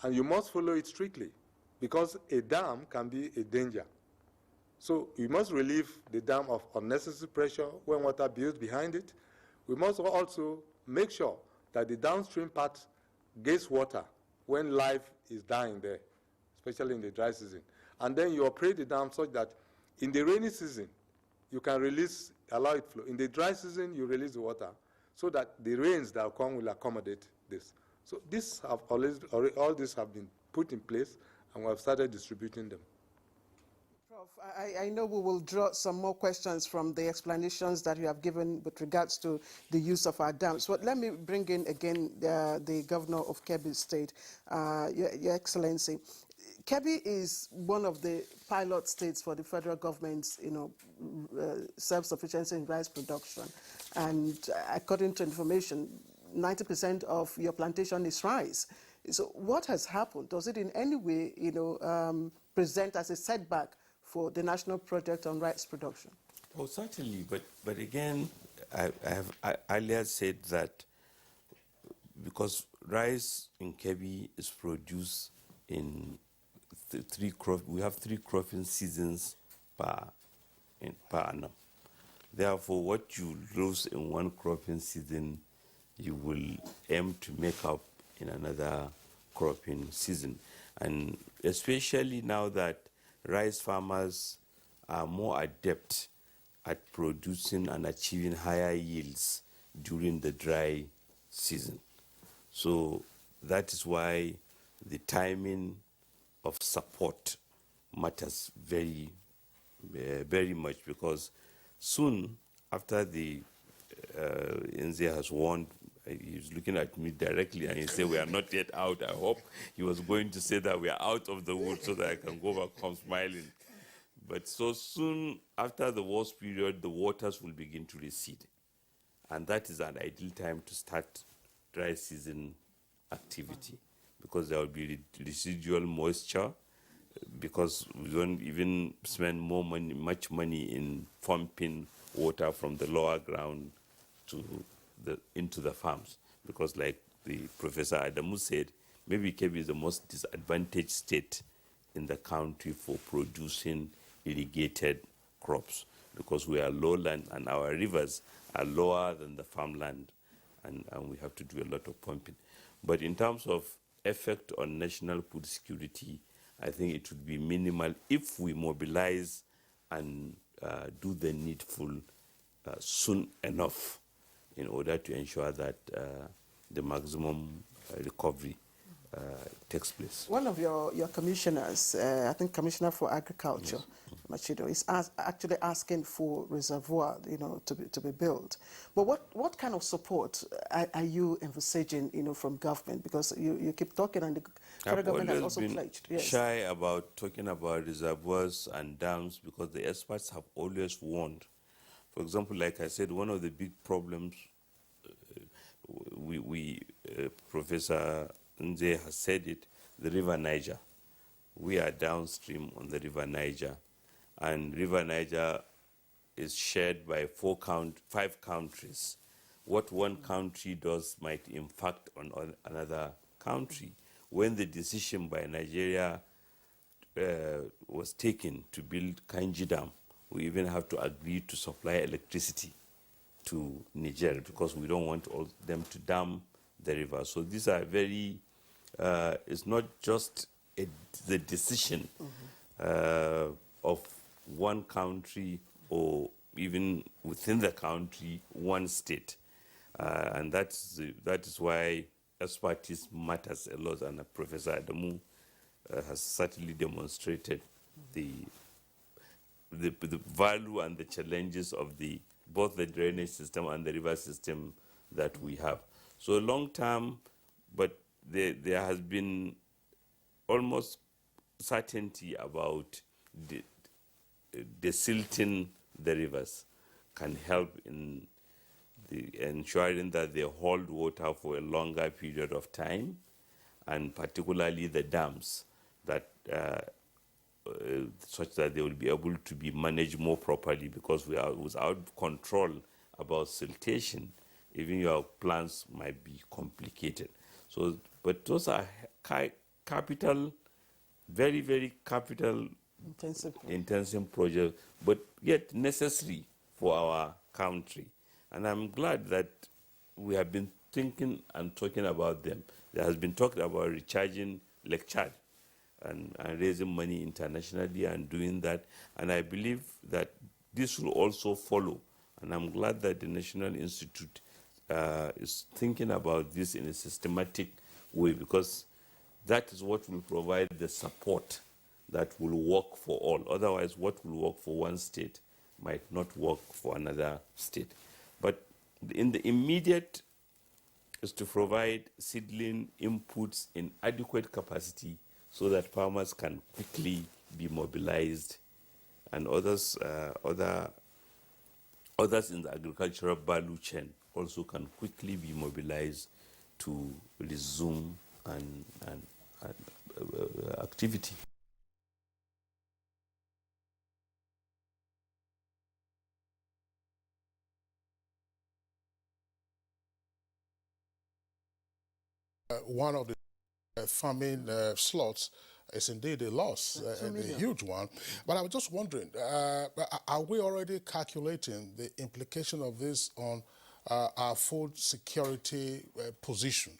and you must follow it strictly, because a dam can be a danger. So you must relieve the dam of unnecessary pressure when water builds behind it. We must also make sure that the downstream part gets water when life is dying there, especially in the dry season. And then you operate the dam such that in the rainy season, you can release, allow it flow. In the dry season, you release the water so that the rains that come will accommodate this. So this have all this have been put in place, and we have started distributing them. Prof, I know we will draw some more questions from the explanations that you have given with regards to the use of our dams. But let me bring in again the governor of Kebbi State, Your Excellency. Kebbi is one of the pilot states for the federal government's, self-sufficiency in rice production. And according to information, 90% of your plantation is rice. So what has happened? Does it in any way, present as a setback for the national project on rice production? Oh, certainly. But again, I earlier said that because rice in Kebbi is produced in we have 3 cropping seasons per annum. Therefore, what you lose in one cropping season, you will aim to make up in another cropping season. And especially now that rice farmers are more adept at producing and achieving higher yields during the dry season. So that is why the timing of support matters very, very much, because soon after the NZ has warned, he's looking at me directly and he said, we are not yet out. I hope he was going to say that we are out of the woods so that I can go back home smiling. But so soon after the worst period, the waters will begin to recede. And that is an ideal time to start dry season activity, because there will be residual moisture, because we don't even spend much money in pumping water from the lower ground into the farms. Because like the Professor Adamu said, maybe Kebbi is the most disadvantaged state in the country for producing irrigated crops, because we are lowland and our rivers are lower than the farmland, and we have to do a lot of pumping. But in terms of effect on national food security, I think it would be minimal if we mobilize and do the needful soon enough in order to ensure that the maximum recovery takes place. One of your commissioners, I think Commissioner for Agriculture, Machido, is actually asking for reservoir, to be built. But what kind of support are you envisaging, from government? Because you keep talking, and the federal government has also pledged. Yes. Shy about talking about reservoirs and dams, because the experts have always warned. For example, like I said, one of the big problems, Professor Nze has said it, the River Niger. We are downstream on the River Niger, and River Niger is shared by 5 countries. What one country does might impact on another country. When the decision by Nigeria was taken to build Kainji Dam, we even have to agree to supply electricity to Niger, because we don't want all them to dam the river. So these are very, it's not just the decision of one country or even within the country, one state. And that is why expertise matters a lot. And Professor Adamu has certainly demonstrated the value and the challenges of both the drainage system and the river system that we have. So long term, but there has been almost certainty about desilting the rivers can help in ensuring that they hold water for a longer period of time, and particularly the dams that such that they will be able to be managed more properly, because we are without control about siltation, even your plans might be complicated. So, but those are capital, very, very capital intensive projects, but yet necessary for our country. And I'm glad that we have been thinking and talking about them. There has been talk about recharging Lake Chad and raising money internationally and doing that. And I believe that this will also follow. And I'm glad that the National Institute is thinking about this in a systematic way, because that is what will provide the support that will work for all. Otherwise, what will work for one state might not work for another state. But in the immediate is to provide seedling inputs in adequate capacity so that farmers can quickly be mobilized, and others in the agricultural value chain also can quickly be mobilized to resume activity. One of the farming slots is indeed a loss, a huge one. But I was just wondering, are we already calculating the implication of this on our food security position?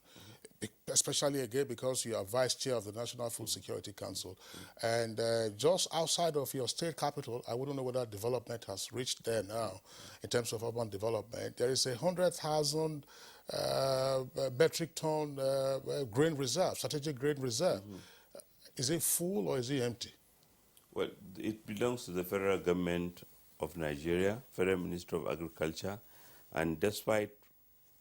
Especially again because you are vice chair of the National Food Security Council, and just outside of your state capital, I wouldn't know whether development has reached there now in terms of urban development. There is 100,000 metric ton grain reserve, strategic grain reserve. Is it full or is it empty? Well, it belongs to the federal government of Nigeria, Federal Ministry of Agriculture, and despite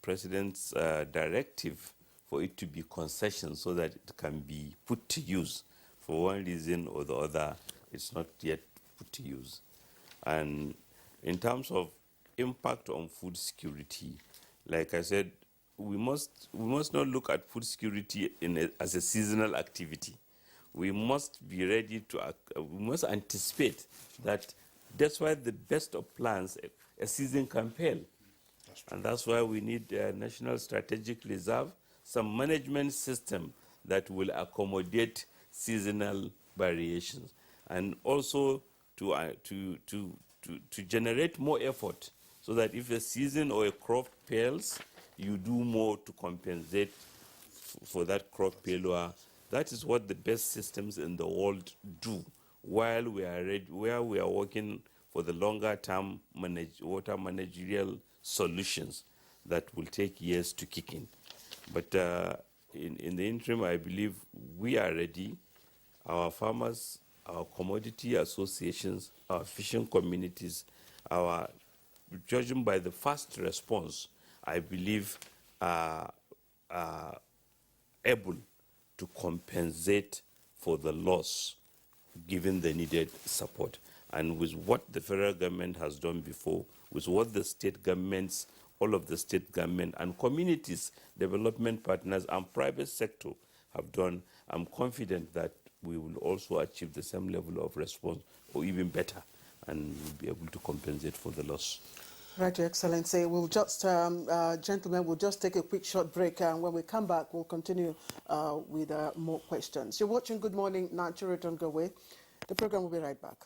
President's directive for it to be concession so that it can be put to use for one reason or the other, it's not yet put to use. And in terms of impact on food security, like I said, we must not look at food security as a seasonal activity. We must be ready to, we must anticipate that that's why the best of plans, a season can fail. And that's why we need a national strategic reserve, some management system that will accommodate seasonal variations, and also to generate more effort so that if a season or a crop fails, you do more to compensate for that crop failure. That is what the best systems in the world do, while we are ready, where we are working for the longer term water managerial solutions that will take years to kick in. But in the interim, I believe we are ready. Our farmers, our commodity associations, our fishing communities, judging by the fast response, I believe are able to compensate for the loss given the needed support. And with what the federal government has done before, with what the state governments, all of the state government and communities, development partners and private sector have done, I'm confident that we will also achieve the same level of response or even better, and we'll be able to compensate for the loss. Right, Your Excellency. We'll just, gentlemen, we'll just take a quick short break, and when we come back, we'll continue with more questions. You're watching Good Morning Nigeria. Don't go away. The program will be right back.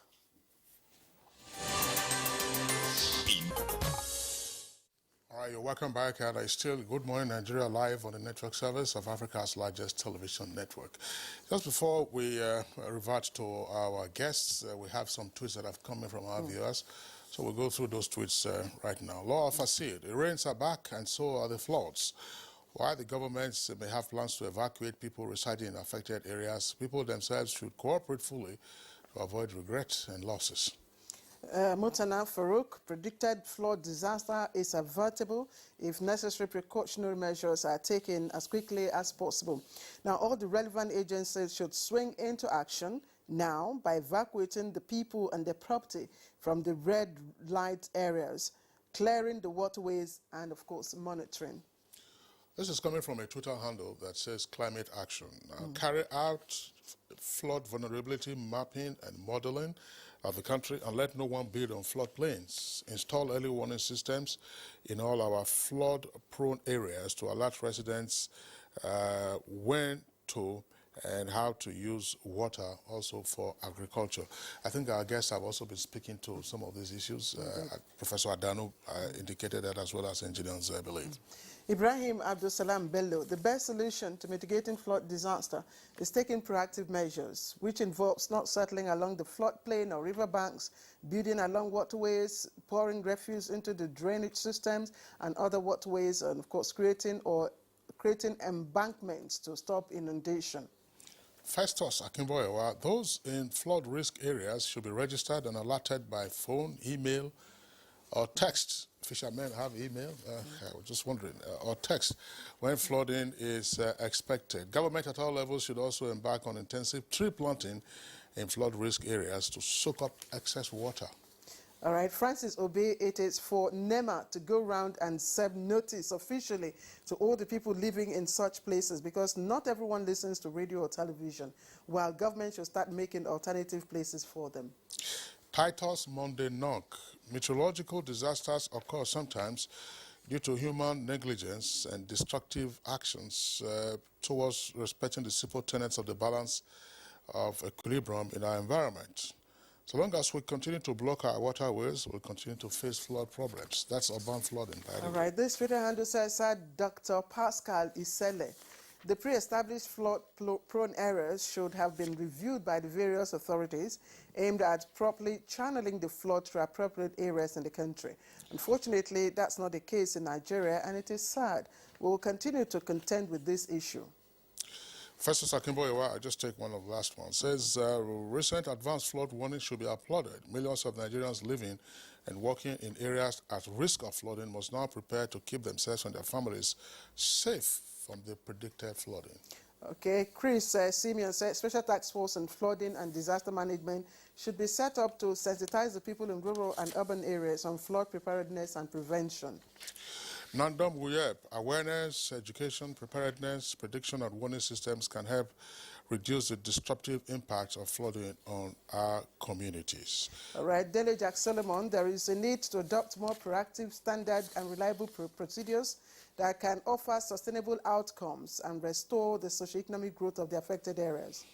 All right, you're welcome back, and it's still Good Morning Nigeria live on the network service of Africa's largest television network. Just before we revert to our guests, we have some tweets that have come in from our viewers. So we'll go through those tweets right now. Law Fasid, the rains are back and so are the floods. While the governments may have plans to evacuate people residing in affected areas, people themselves should cooperate fully to avoid regret and losses. Mutana Farouk predicted flood disaster is avertible if necessary precautionary measures are taken as quickly as possible. Now, all the relevant agencies should swing into action now by evacuating the people and their property from the red light areas, clearing the waterways, and, of course, monitoring. This is coming from a Twitter handle that says climate action. Carry out flood vulnerability mapping and modeling of the country and let no one build on floodplains. Install early warning systems in all our flood-prone areas to alert residents when to and how to use water also for agriculture. I think our guests have also been speaking to some of these issues. Professor Adano indicated that, as well as engineers, I believe. Ibrahim Abdulsalam Bello, the best solution to mitigating flood disaster is taking proactive measures, which involves not settling along the floodplain or riverbanks, building along waterways, pouring refuse into the drainage systems and other waterways, and of course creating embankments to stop inundation. Festus Akimboyewa, those in flood risk areas should be registered and alerted by phone, email, or text. Fishermen have email, I was just wondering, or text when flooding is expected. Government at all levels should also embark on intensive tree planting in flood risk areas to soak up excess water. All right, Francis Obe, it is for NEMA to go round and serve notice officially to all the people living in such places, because not everyone listens to radio or television, while government should start making alternative places for them. Titus Monday Nok. Meteorological disasters occur sometimes due to human negligence and destructive actions towards respecting the simple tenets of the balance of equilibrium in our environment. So long as we continue to block our waterways, we'll continue to face flood problems. That's urban flooding. All right, this Twitter handle says, Dr. Pascal Isele, the pre-established flood-prone areas should have been reviewed by the various authorities aimed at properly channeling the flood to appropriate areas in the country. Unfortunately, that's not the case in Nigeria, and it is sad. We will continue to contend with this issue. Festus Akimboyewa, I just take one of the last ones, says recent advanced flood warning should be applauded. Millions of Nigerians living and working in areas at risk of flooding must now prepare to keep themselves and their families safe from the predicted flooding. Okay, Chris Simeon said Special Task Force on Flooding and Disaster Management should be set up to sensitize the people in rural and urban areas on flood preparedness and prevention. Nandam Wuyep, awareness, education, preparedness, prediction and warning systems can help reduce the disruptive impacts of flooding on our communities. All right, Dele Jack Solomon, there is a need to adopt more proactive, standard and reliable procedures that can offer sustainable outcomes and restore the socio-economic growth of the affected areas.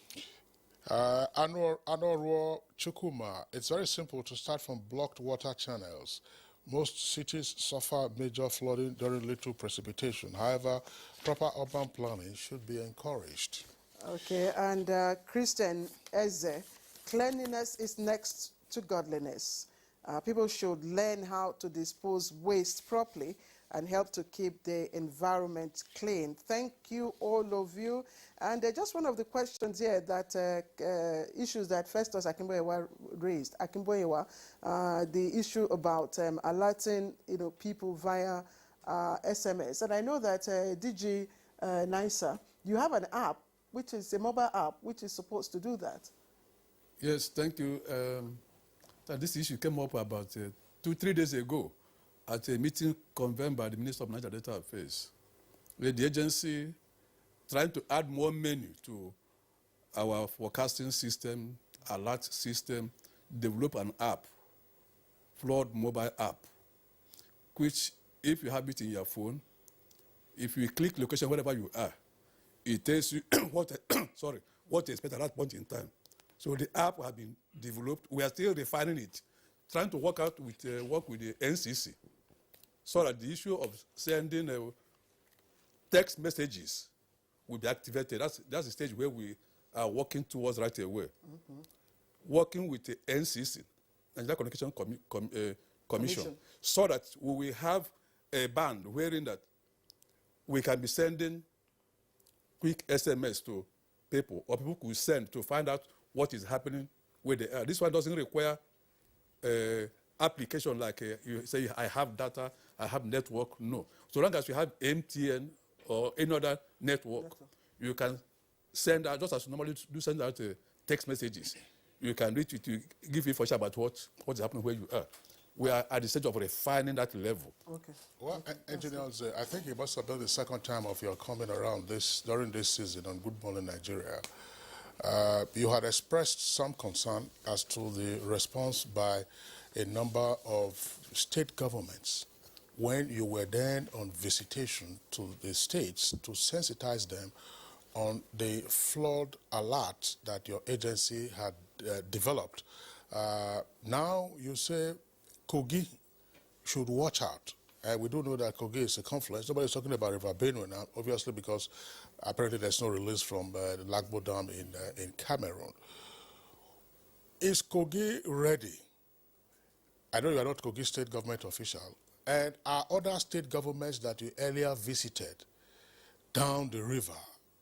Anoro Chukuma, it's very simple to start from blocked water channels. Most cities suffer major flooding during little precipitation. However, proper urban planning should be encouraged. Okay, and Christian Eze, cleanliness is next to godliness. People should learn how to dispose waste properly and help to keep the environment clean. Thank you, all of you. And just one of the questions here that issues that Festus Akimboyewa raised. Akimboyewa, the issue about alerting people via SMS. And I know that DG NISA, you have an app, which is a mobile app, which is supposed to do that. Yes, thank you. This issue came up about 2-3 days ago at a meeting convened by the Minister of National Data Affairs, where the agency trying to add more menu to our forecasting system, alert system, develop an app, flood mobile app, which if you have it in your phone, if you click location wherever you are, it tells you what to expect at that point in time. So the app has been developed. We are still refining it, trying to work with the NCC, so that the issue of sending text messages will be activated. That's the stage where we are working towards right away. Mm-hmm. Working with the NCC, Nigerian Communication Commission, so that we will have a band wherein that we can be sending quick SMS to people, or people could send to find out what is happening where they are. This one doesn't require application like you say, I have data, I have network. No. So long as you have MTN or any other network, you can send out, just as you normally do, send out text messages. You can reach it to give information about what's happening where you are. We are at the stage of refining that level. Okay. Well, engineers, I think it must have been the second time of your coming around during this season on Good Morning Nigeria. You had expressed some concern as to the response by a number of state governments when you were then on visitation to the states to sensitize them on the flood alert that your agency had developed. Now you say Kogi should watch out. We do know that Kogi is a confluence. Nobody's talking about River Benue now, obviously, because apparently there's no release from the Lagbo Dam in Cameroon. Is Kogi ready? I know you are not Kogi state government official. And are other state governments that you earlier visited down the river,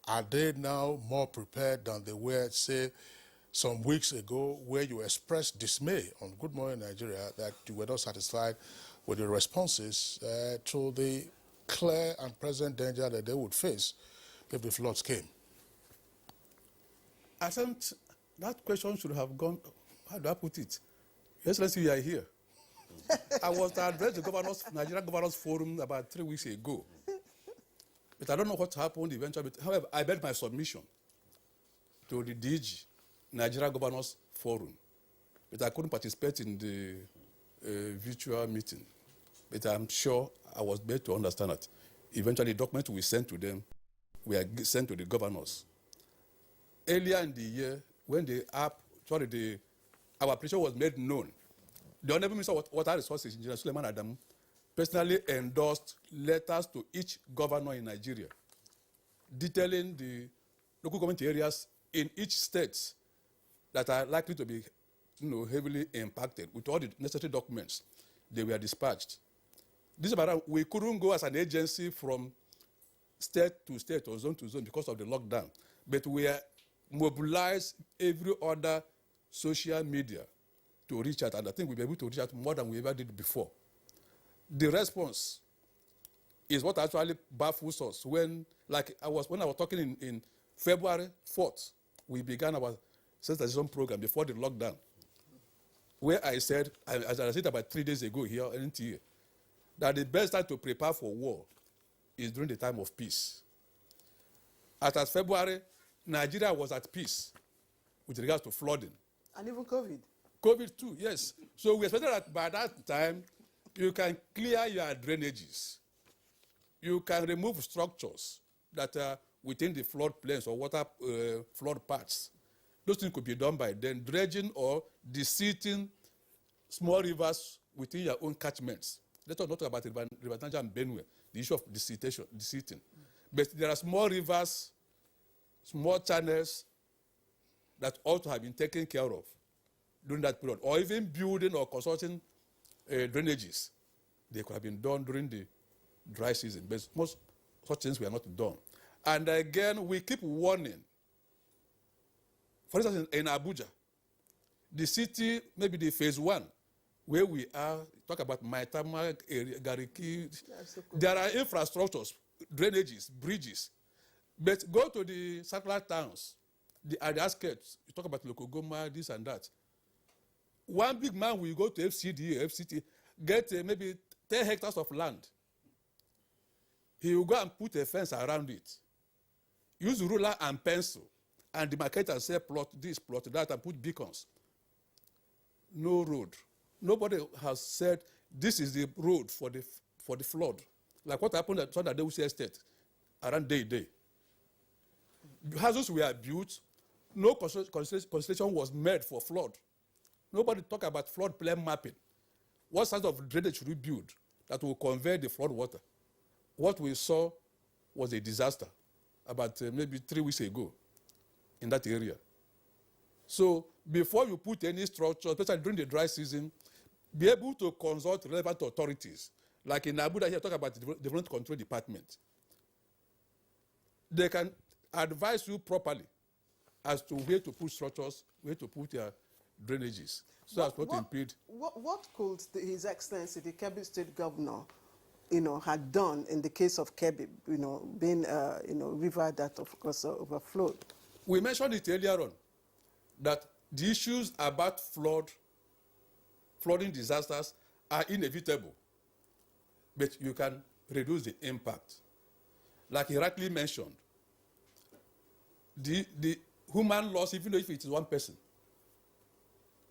are they now more prepared than they were, say, some weeks ago, where you expressed dismay on Good Morning Nigeria that you were not satisfied with the responses to the clear and present danger that they would face if the floods came? I think that question should have gone, how do I put it? Excellency, you are here. I was addressed the Nigerian Governors Forum about 3 weeks ago. But I don't know what happened eventually. However, I made my submission to the DG, Nigerian Governors Forum. But I couldn't participate in the virtual meeting. But I'm sure I was made to understand that eventually documents we sent to them were sent to the governors. Earlier in the year, when our application was made known, the Honorable Minister of Water Resources, Engineer Suleiman Adamu, personally endorsed letters to each governor in Nigeria, detailing the local government areas in each state that are likely to be heavily impacted. With all the necessary documents, they were dispatched. This about we couldn't go as an agency from state to state or zone to zone because of the lockdown, but we mobilized every other social media to reach out, and I think we'll be able to reach out more than we ever did before. The response is what actually baffles us. When I was talking in February 4th, we began our sensitization program before the lockdown, where I said, as I said about 3 days ago here in NTA, that the best time to prepare for war is during the time of peace. As February, Nigeria was at peace with regards to flooding. And even COVID. COVID too, yes. So we expected that by that time, you can clear your drainages. You can remove structures that are within the flood plains or water flood paths. Those things could be done by then, dredging or deseating small rivers within your own catchments. Let's not talk about River Niger and Benue, the issue of deseating. But there are small rivers, small channels that ought to have been taken care of during that period, or even building or constructing drainages. They could have been done during the dry season, but most such things were not done. And again, we keep warning. For instance, in Abuja, the city, maybe the phase 1, where we are, talk about Maitama, Gariki, there are infrastructures, drainages, bridges. But go to the satellite towns, the outskirts, you talk about Lokogoma, this and that. One big man will go to FCD, FCT, get maybe 10 hectares of land. He will go and put a fence around it. Use ruler and pencil and demarcate and say plot this, plot that, and put beacons. No road. Nobody has said this is the road for the flood. Like what happened at Sunday Estate around Day. Houses were built, no consideration was made for flood. Nobody talk about flood plain mapping. What size of drainage should we build that will convey the flood water? What we saw was a disaster about maybe 3 weeks ago in that area. So before you put any structure, especially during the dry season, be able to consult relevant authorities. Like in Abuja here, talk about the Development Control Department. They can advise you properly as to where to put structures, where to put your drainages. so as not to impede. What could His Excellency, the Kebbi State Governor, had done in the case of Kebbi, being, river that, of course, overflowed? We mentioned it earlier on, that the issues about flooding disasters are inevitable, but you can reduce the impact. Like he rightly mentioned, the human loss, even if it is one person,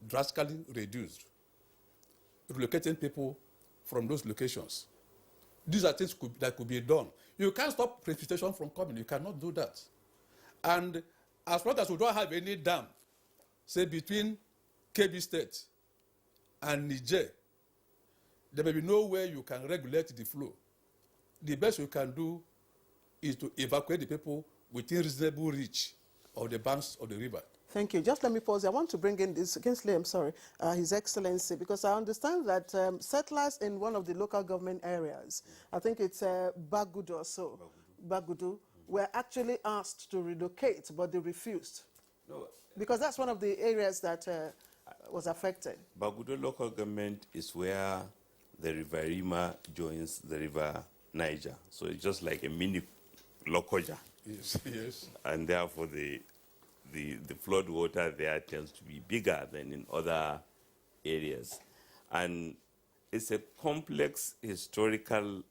drastically reduced, relocating people from those locations. These are things that could be done. You can't stop precipitation from coming. You cannot do that. And as long as we don't have any dam, say between Kebbi State and Niger, there may be no way you can regulate the flow. The best you can do is to evacuate the people within reasonable reach of the banks of the river. Thank you. Just let me pause. I want to bring in this, His Excellency, because I understand that settlers in one of the local government areas, I think it's Bagudu or so, Bagudu, were actually asked to relocate, but they refused. No. Because that's one of the areas that was affected. Bagudo local government is where the River Rima joins the River Niger. So it's just like a mini Lokoja. Yes, yes. And therefore the flood water there tends to be bigger than in other areas. And it's a complex historical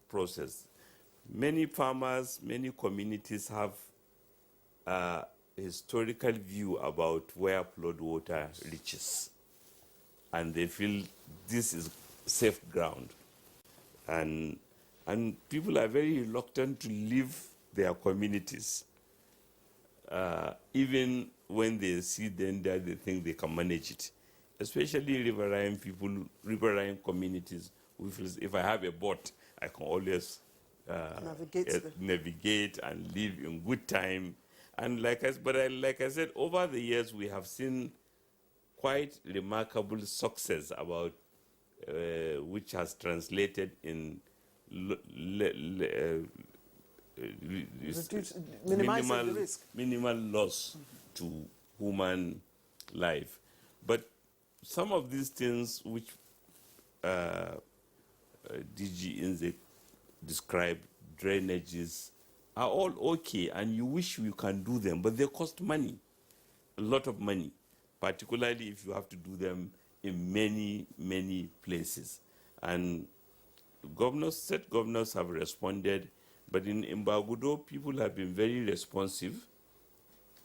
process. Many farmers, many communities have a historical view about where flood water reaches. And they feel this is safe ground. And people are very reluctant to leave their communities. Even when they see danger, they think they can manage it. Especially riverine people, riverine communities, who feel if I have a boat, I can always navigate and live in good time. And like I said, over the years we have seen quite remarkable success about which has translated in minimizing the risk. Minimal loss to human life. But some of these things which DG Inze described, drainages, are all okay, and you wish you can do them, but they cost money, a lot of money, particularly if you have to do them in many, many places. And state governors have responded, but in Bagudo, people have been very responsive.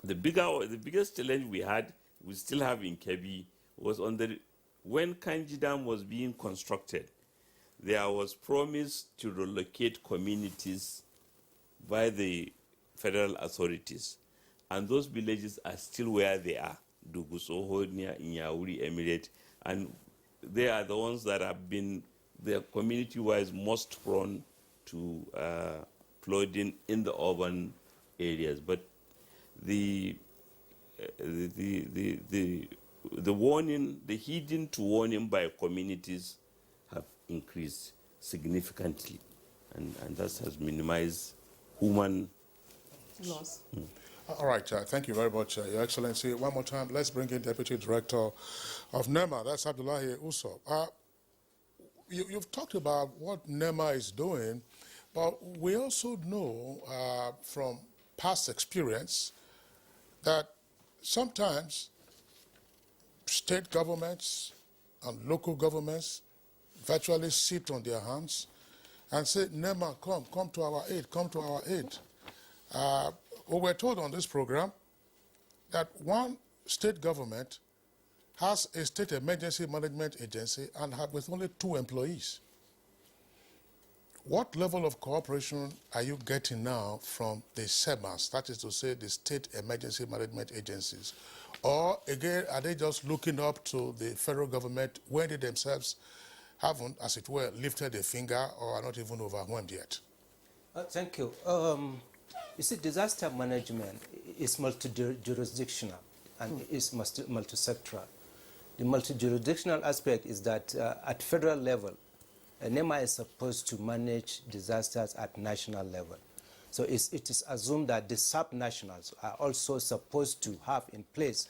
The biggest challenge we still have in Kebbi, was when Kanji Dam was being constructed, there was promise to relocate communities by the federal authorities. And those villages are still where they are, Dugusoho, near Inyauri Emirate, and they are the ones that have been, the community-wise, most prone to flooding in the urban areas. But the warning, the heeding to warning by communities have increased significantly, and that has minimized human Loss. All right, thank you very much, Your Excellency. One more time, let's bring in Deputy Director of NEMA, that's Abdullahi Uso. You've talked about what NEMA is doing, but we also know from past experience that sometimes state governments and local governments virtually sit on their hands and say, NEMA, come to our aid, come to our aid. We were told on this program that one state government has a state emergency management agency and with only 2 employees. What level of cooperation are you getting now from the SEMAs, that is to say the state emergency management agencies? Or again, are they just looking up to the federal government when they themselves haven't, as it were, lifted a finger or are not even overwhelmed yet? Thank you. You see, disaster management is multi-jurisdictional and is multi-sectoral. The multi-jurisdictional aspect is that at federal level, NEMA is supposed to manage disasters at national level. So it is assumed that the sub-nationals are also supposed to have in place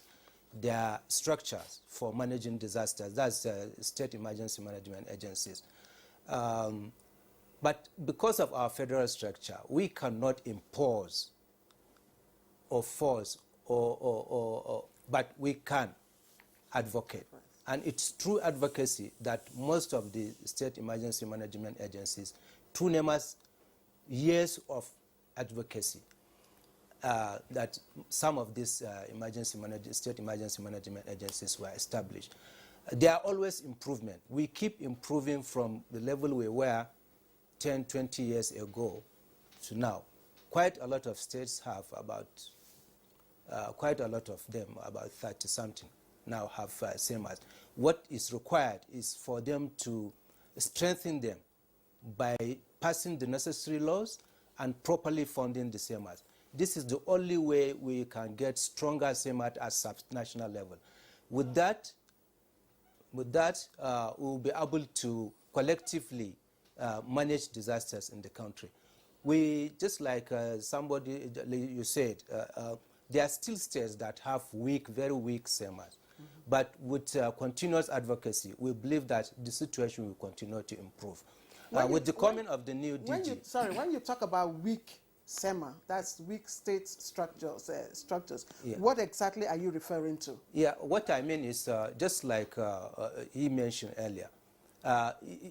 their structures for managing disasters. That's state emergency management agencies. But because of our federal structure, we cannot impose or force, but we can advocate. And it's through advocacy that most of the state emergency management agencies, through NEMA's years of advocacy, that some of these state emergency management agencies were established. There are always improvement. We keep improving from the level we were 10, 20 years ago to now. Quite a lot of states have about, quite a lot of them, about 30-something, now have SEMAs. What is required is for them to strengthen them by passing the necessary laws and properly funding the SEMAs. This is the only way we can get stronger SEMAT at sub-national level. With that, we'll be able to collectively manage disasters in the country. We, just like somebody, you said, there are still states that have weak, very weak SEMAs. But with continuous advocacy, we believe that the situation will continue to improve. With the coming of the new DG... When you talk about weak SEMA, that's weak state structures. Yeah. What exactly are you referring to? Yeah, what I mean is, just like he mentioned earlier,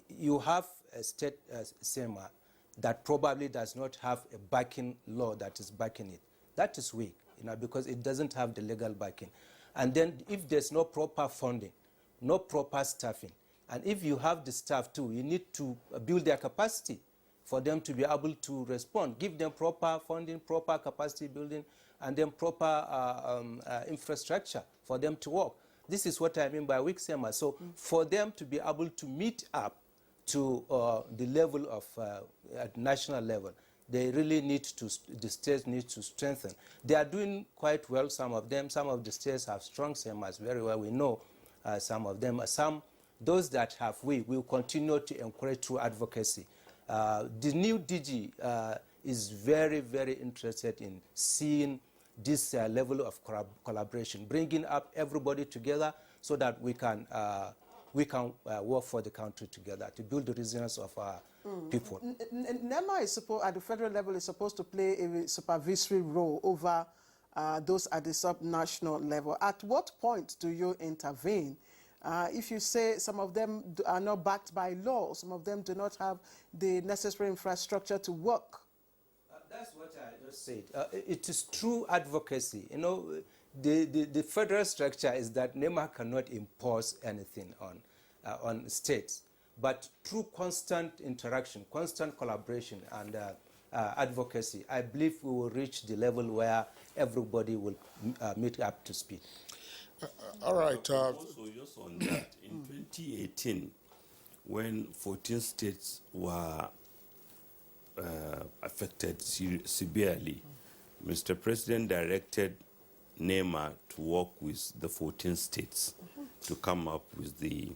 you have a state SEMA that probably does not have a backing law that is backing it. That is weak, because it doesn't have the legal backing. And then if there's no proper funding, no proper staffing, and if you have the staff too, you need to build their capacity for them to be able to respond. Give them proper funding, proper capacity building, and then proper infrastructure for them to work. This is what I mean by weak SEMA. So for them to be able to meet up to the level of at national level, they really need to, the states need to strengthen. They are doing quite well, some of them. Some of the states have strong SEMAs very well. We know some of them. Those that have we will continue to encourage through advocacy. The new DG is very, very interested in seeing this level of collaboration, bringing up everybody together so that we can work for the country together to build the resilience of our people. NEMA is at the federal level is supposed to play a supervisory role over those at the sub-national level. At what point do you intervene? If you say some of them are not backed by law, some of them do not have the necessary infrastructure to work. That's what I just said. It is true advocacy. The federal structure is that NEMA cannot impose anything on states. But through constant interaction, constant collaboration, and advocacy, I believe we will reach the level where everybody will meet up to speed. All right. Also, just on that, in 2018, when 14 states were affected severely, Mr. President directed NEMA to work with the 14 states to come up with the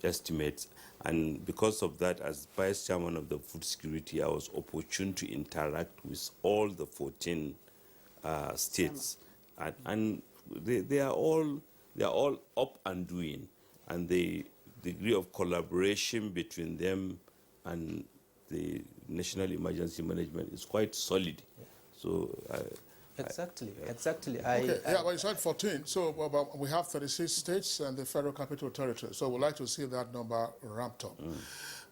estimates. And because of that, as Vice Chairman of the Food Security, I was opportune to interact with all the 14 states. And they are all up and doing, and the degree of collaboration between them and the National Emergency Management is quite solid. Yeah. So exactly. Okay. Well, you said 14. So we have 36 states and the Federal Capital Territory. So we'd like to see that number ramped up.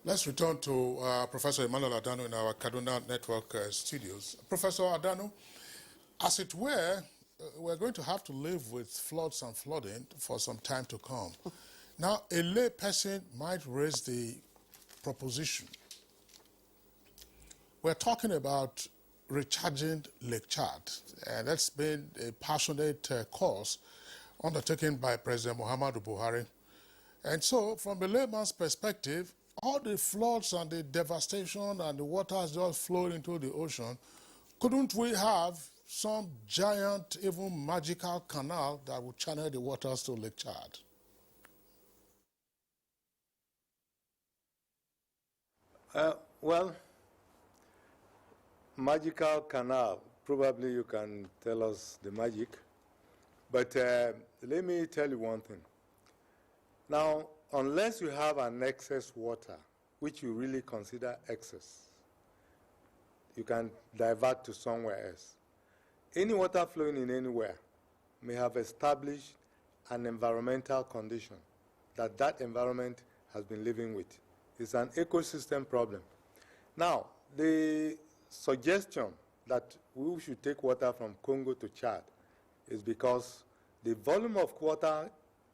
Let's return to Professor Emmanuel Adano in our Kaduna Network studios. Professor Adano, as it were, we're going to have to live with floods and flooding for some time to come. Now, a lay person might raise the proposition. We're talking about recharging Lake Chad, and that's been a passionate cause undertaken by President Muhammadu Buhari. And so, from a layman's perspective, all the floods and the devastation and the water has just flowed into the ocean, couldn't we have some giant, even magical canal that would channel the waters to Lake Chad? Well, magical canal, probably you can tell us the magic, But let me tell you one thing. Now, unless you have an excess water, which you really consider excess, you can divert to somewhere else. Any water flowing in anywhere may have established an environmental condition that that environment has been living with. It's an ecosystem problem. Now, the suggestion that we should take water from Congo to Chad is because the volume of water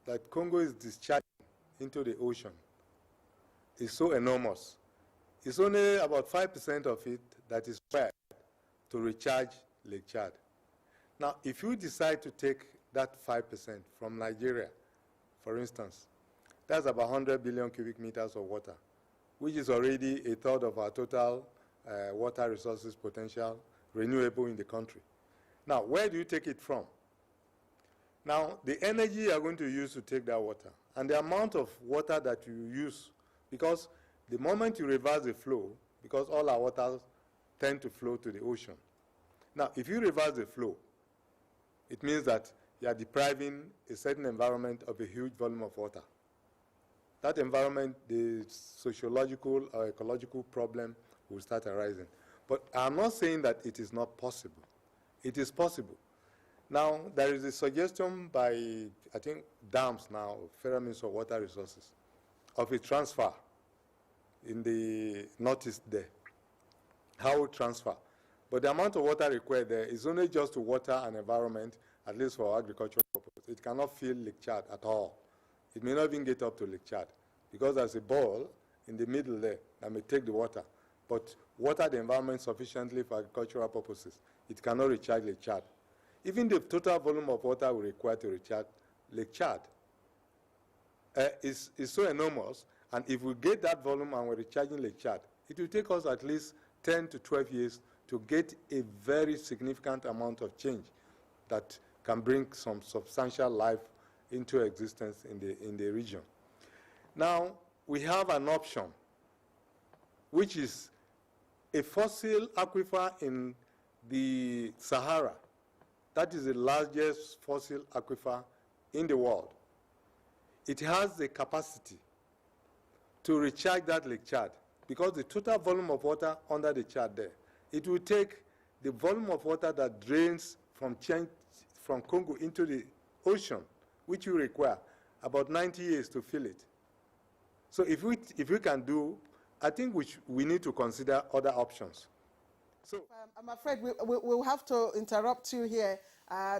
that Congo is discharging into the ocean is so enormous. It's only about 5% of it that is required to recharge Lake Chad. Now, if you decide to take that 5% from Nigeria, for instance, that's about 100 billion cubic meters of water, which is already a third of our total water resources potential renewable in the country. Now, where do you take it from? Now, the energy you are going to use to take that water and the amount of water that you use, because the moment you reverse the flow, because all our waters tend to flow to the ocean. Now, if you reverse the flow, it means that you are depriving a certain environment of a huge volume of water. That environment, the sociological or ecological problem will start arising. But I'm not saying that it is not possible. It is possible. Now, there is a suggestion by, I think, dams now, Federal Ministry of Water Resources, of a transfer in the northeast there. How transfer? But the amount of water required there is only just to water an environment, at least for agricultural purposes. It cannot fill Lake Chad at all. It may not even get up to Lake Chad because there's a bowl in the middle there that may take the water, but water the environment sufficiently for agricultural purposes. It cannot recharge Lake Chad. Even the total volume of water we require to recharge Lake Chad is so enormous, and if we get that volume and we're recharging Lake Chad, it will take us at least 10 to 12 years to get a very significant amount of change that can bring some substantial life into existence in the region. Now, we have an option, which is a fossil aquifer in the Sahara. That is the largest fossil aquifer in the world. It has the capacity to recharge that Lake Chad because the total volume of water under the Chad there, it will take the volume of water that drains from Congo into the ocean, which will require about 90 years to fill it. So if we can do, I think we need to consider other options. So I'm afraid we'll have to interrupt you here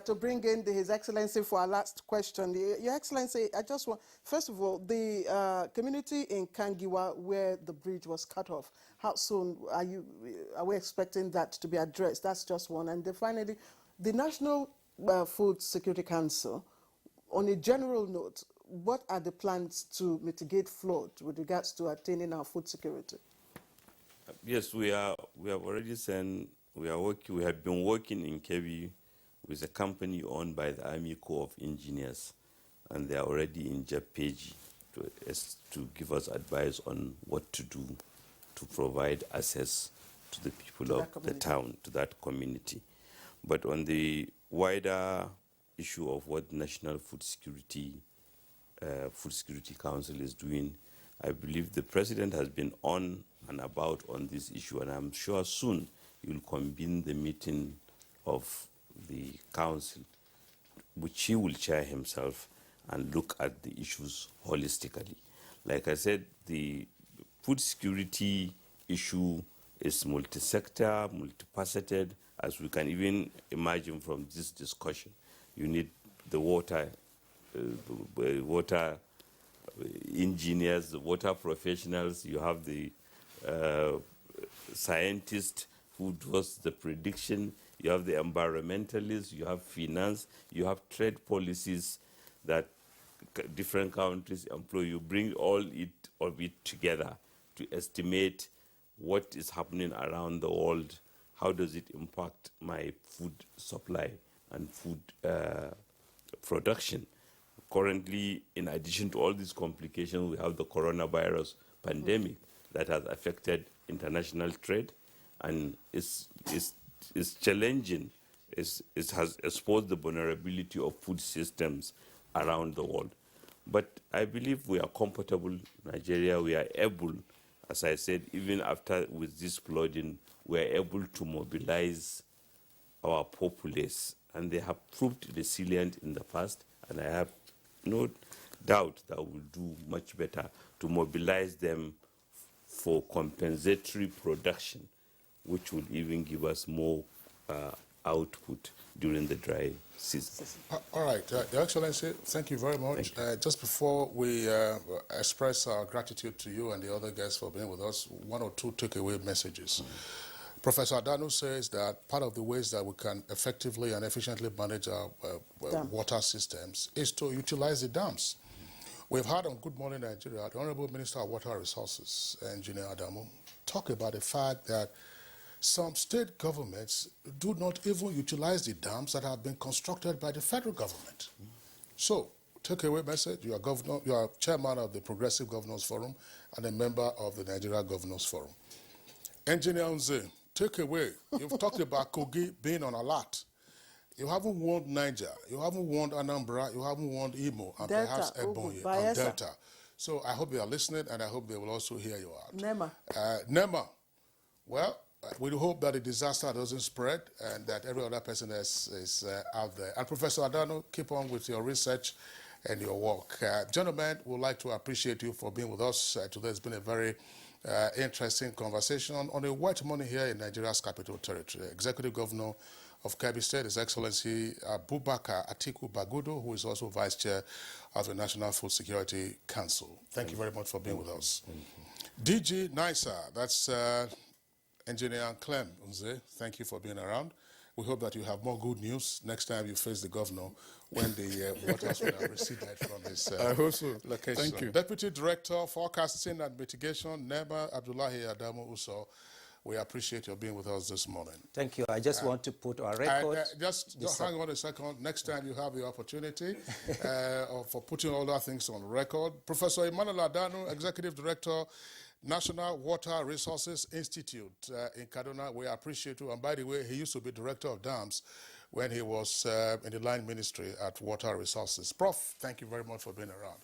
to bring in His Excellency for our last question. Your Excellency, I just want, first of all, the community in Kangiwa where the bridge was cut off, how soon are we expecting that to be addressed? That's just one. And then finally, the National Food Security Council, on a general note, what are the plans to mitigate flood with regards to attaining our food security? Yes, we have already sent, we have been working in Kebbi with a company owned by the Army Corps of Engineers, and they are already in Japeji to give us advice on what to do to provide access to the people of the town, to that community. But on the wider issue of what National Food Security Council is doing, I believe the President has been on and about on this issue, and I'm sure soon he will convene the meeting of the council, which he will chair himself, and look at the issues holistically. Like I said, the food security issue is multi-sector, multifaceted, as we can even imagine from this discussion. You need the water engineers, the water professionals, you have the scientists who does the prediction, you have the environmentalists, you have finance, you have trade policies that different countries employ. You bring all of it together to estimate what is happening around the world, how does it impact my food supply and food production. Currently, in addition to all these complications, we have the coronavirus pandemic that has affected international trade and is challenging it has exposed the vulnerability of food systems around the world. But I believe we are comfortable in Nigeria. We are able, as I said, even after with this flooding, we are able to mobilize our populace, and they have proved resilient in the past, and I have no doubt that we'll do much better to mobilize them for compensatory production, which will even give us more output during the dry season. All right, Your Excellency, thank you very much. Just before we express our gratitude to you and the other guests for being with us, one or two takeaway messages. Professor Adanu says that part of the ways that we can effectively and efficiently manage our water systems is to utilize the dams. We've heard on Good Morning Nigeria, the Honorable Minister of Water Resources, Engineer Adamu, talk about the fact that some state governments do not even utilize the dams that have been constructed by the federal government. So, takeaway message, you are governor, you are chairman of the Progressive Governors Forum and a member of the Nigeria Governors Forum. Engineer Nze, takeaway, you've talked about Kogi being on alert. You haven't warned Niger, you haven't warned Anambra, you haven't warned Imo, and Delta, perhaps Ebonyi and Delta. So I hope they are listening, and I hope they will also hear you out. Nema. Well, we hope that the disaster doesn't spread and that every other person is out there. And Professor Adano, keep on with your research and your work. Gentlemen, we'd like to appreciate you for being with us. Today has been a very interesting conversation on a wet morning here in Nigeria's capital territory. Executive Governor of Kebbi State, His Excellency Abubakar Atiku Bagudu, who is also Vice Chair of the National Food Security Council. Thank you very much for being with us. DG NISA, that's Engineer Clem Nze, thank you for being around. We hope that you have more good news next time you face the governor when the waters will have receded from this I hope so. location. Thank you. Deputy Director, Forecasting and Mitigation, Nema Abdullahi Adamu Uso, we appreciate your being with us this morning. Thank you. I just want to put on record. Just hang on a second. Next time you have the opportunity for putting all our things on record. Professor Emmanuel Adanu, Executive Director, National Water Resources Institute in Kaduna. We appreciate you. And by the way, he used to be Director of Dams when he was in the line ministry at Water Resources. Prof, thank you very much for being around.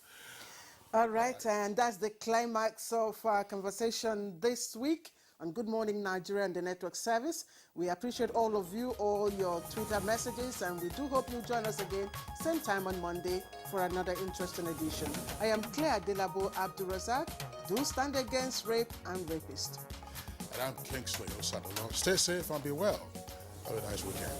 All right, and that's the climax of our conversation this week on Good Morning Nigeria and the network service. We appreciate all of you, all your Twitter messages, and we do hope you'll join us again same time on Monday for another interesting edition. I am Claire Delabo Abdulrazak. Do stand against rape and rapists. And I'm Kingsley Osadolo. Stay safe and be well. Have a nice weekend.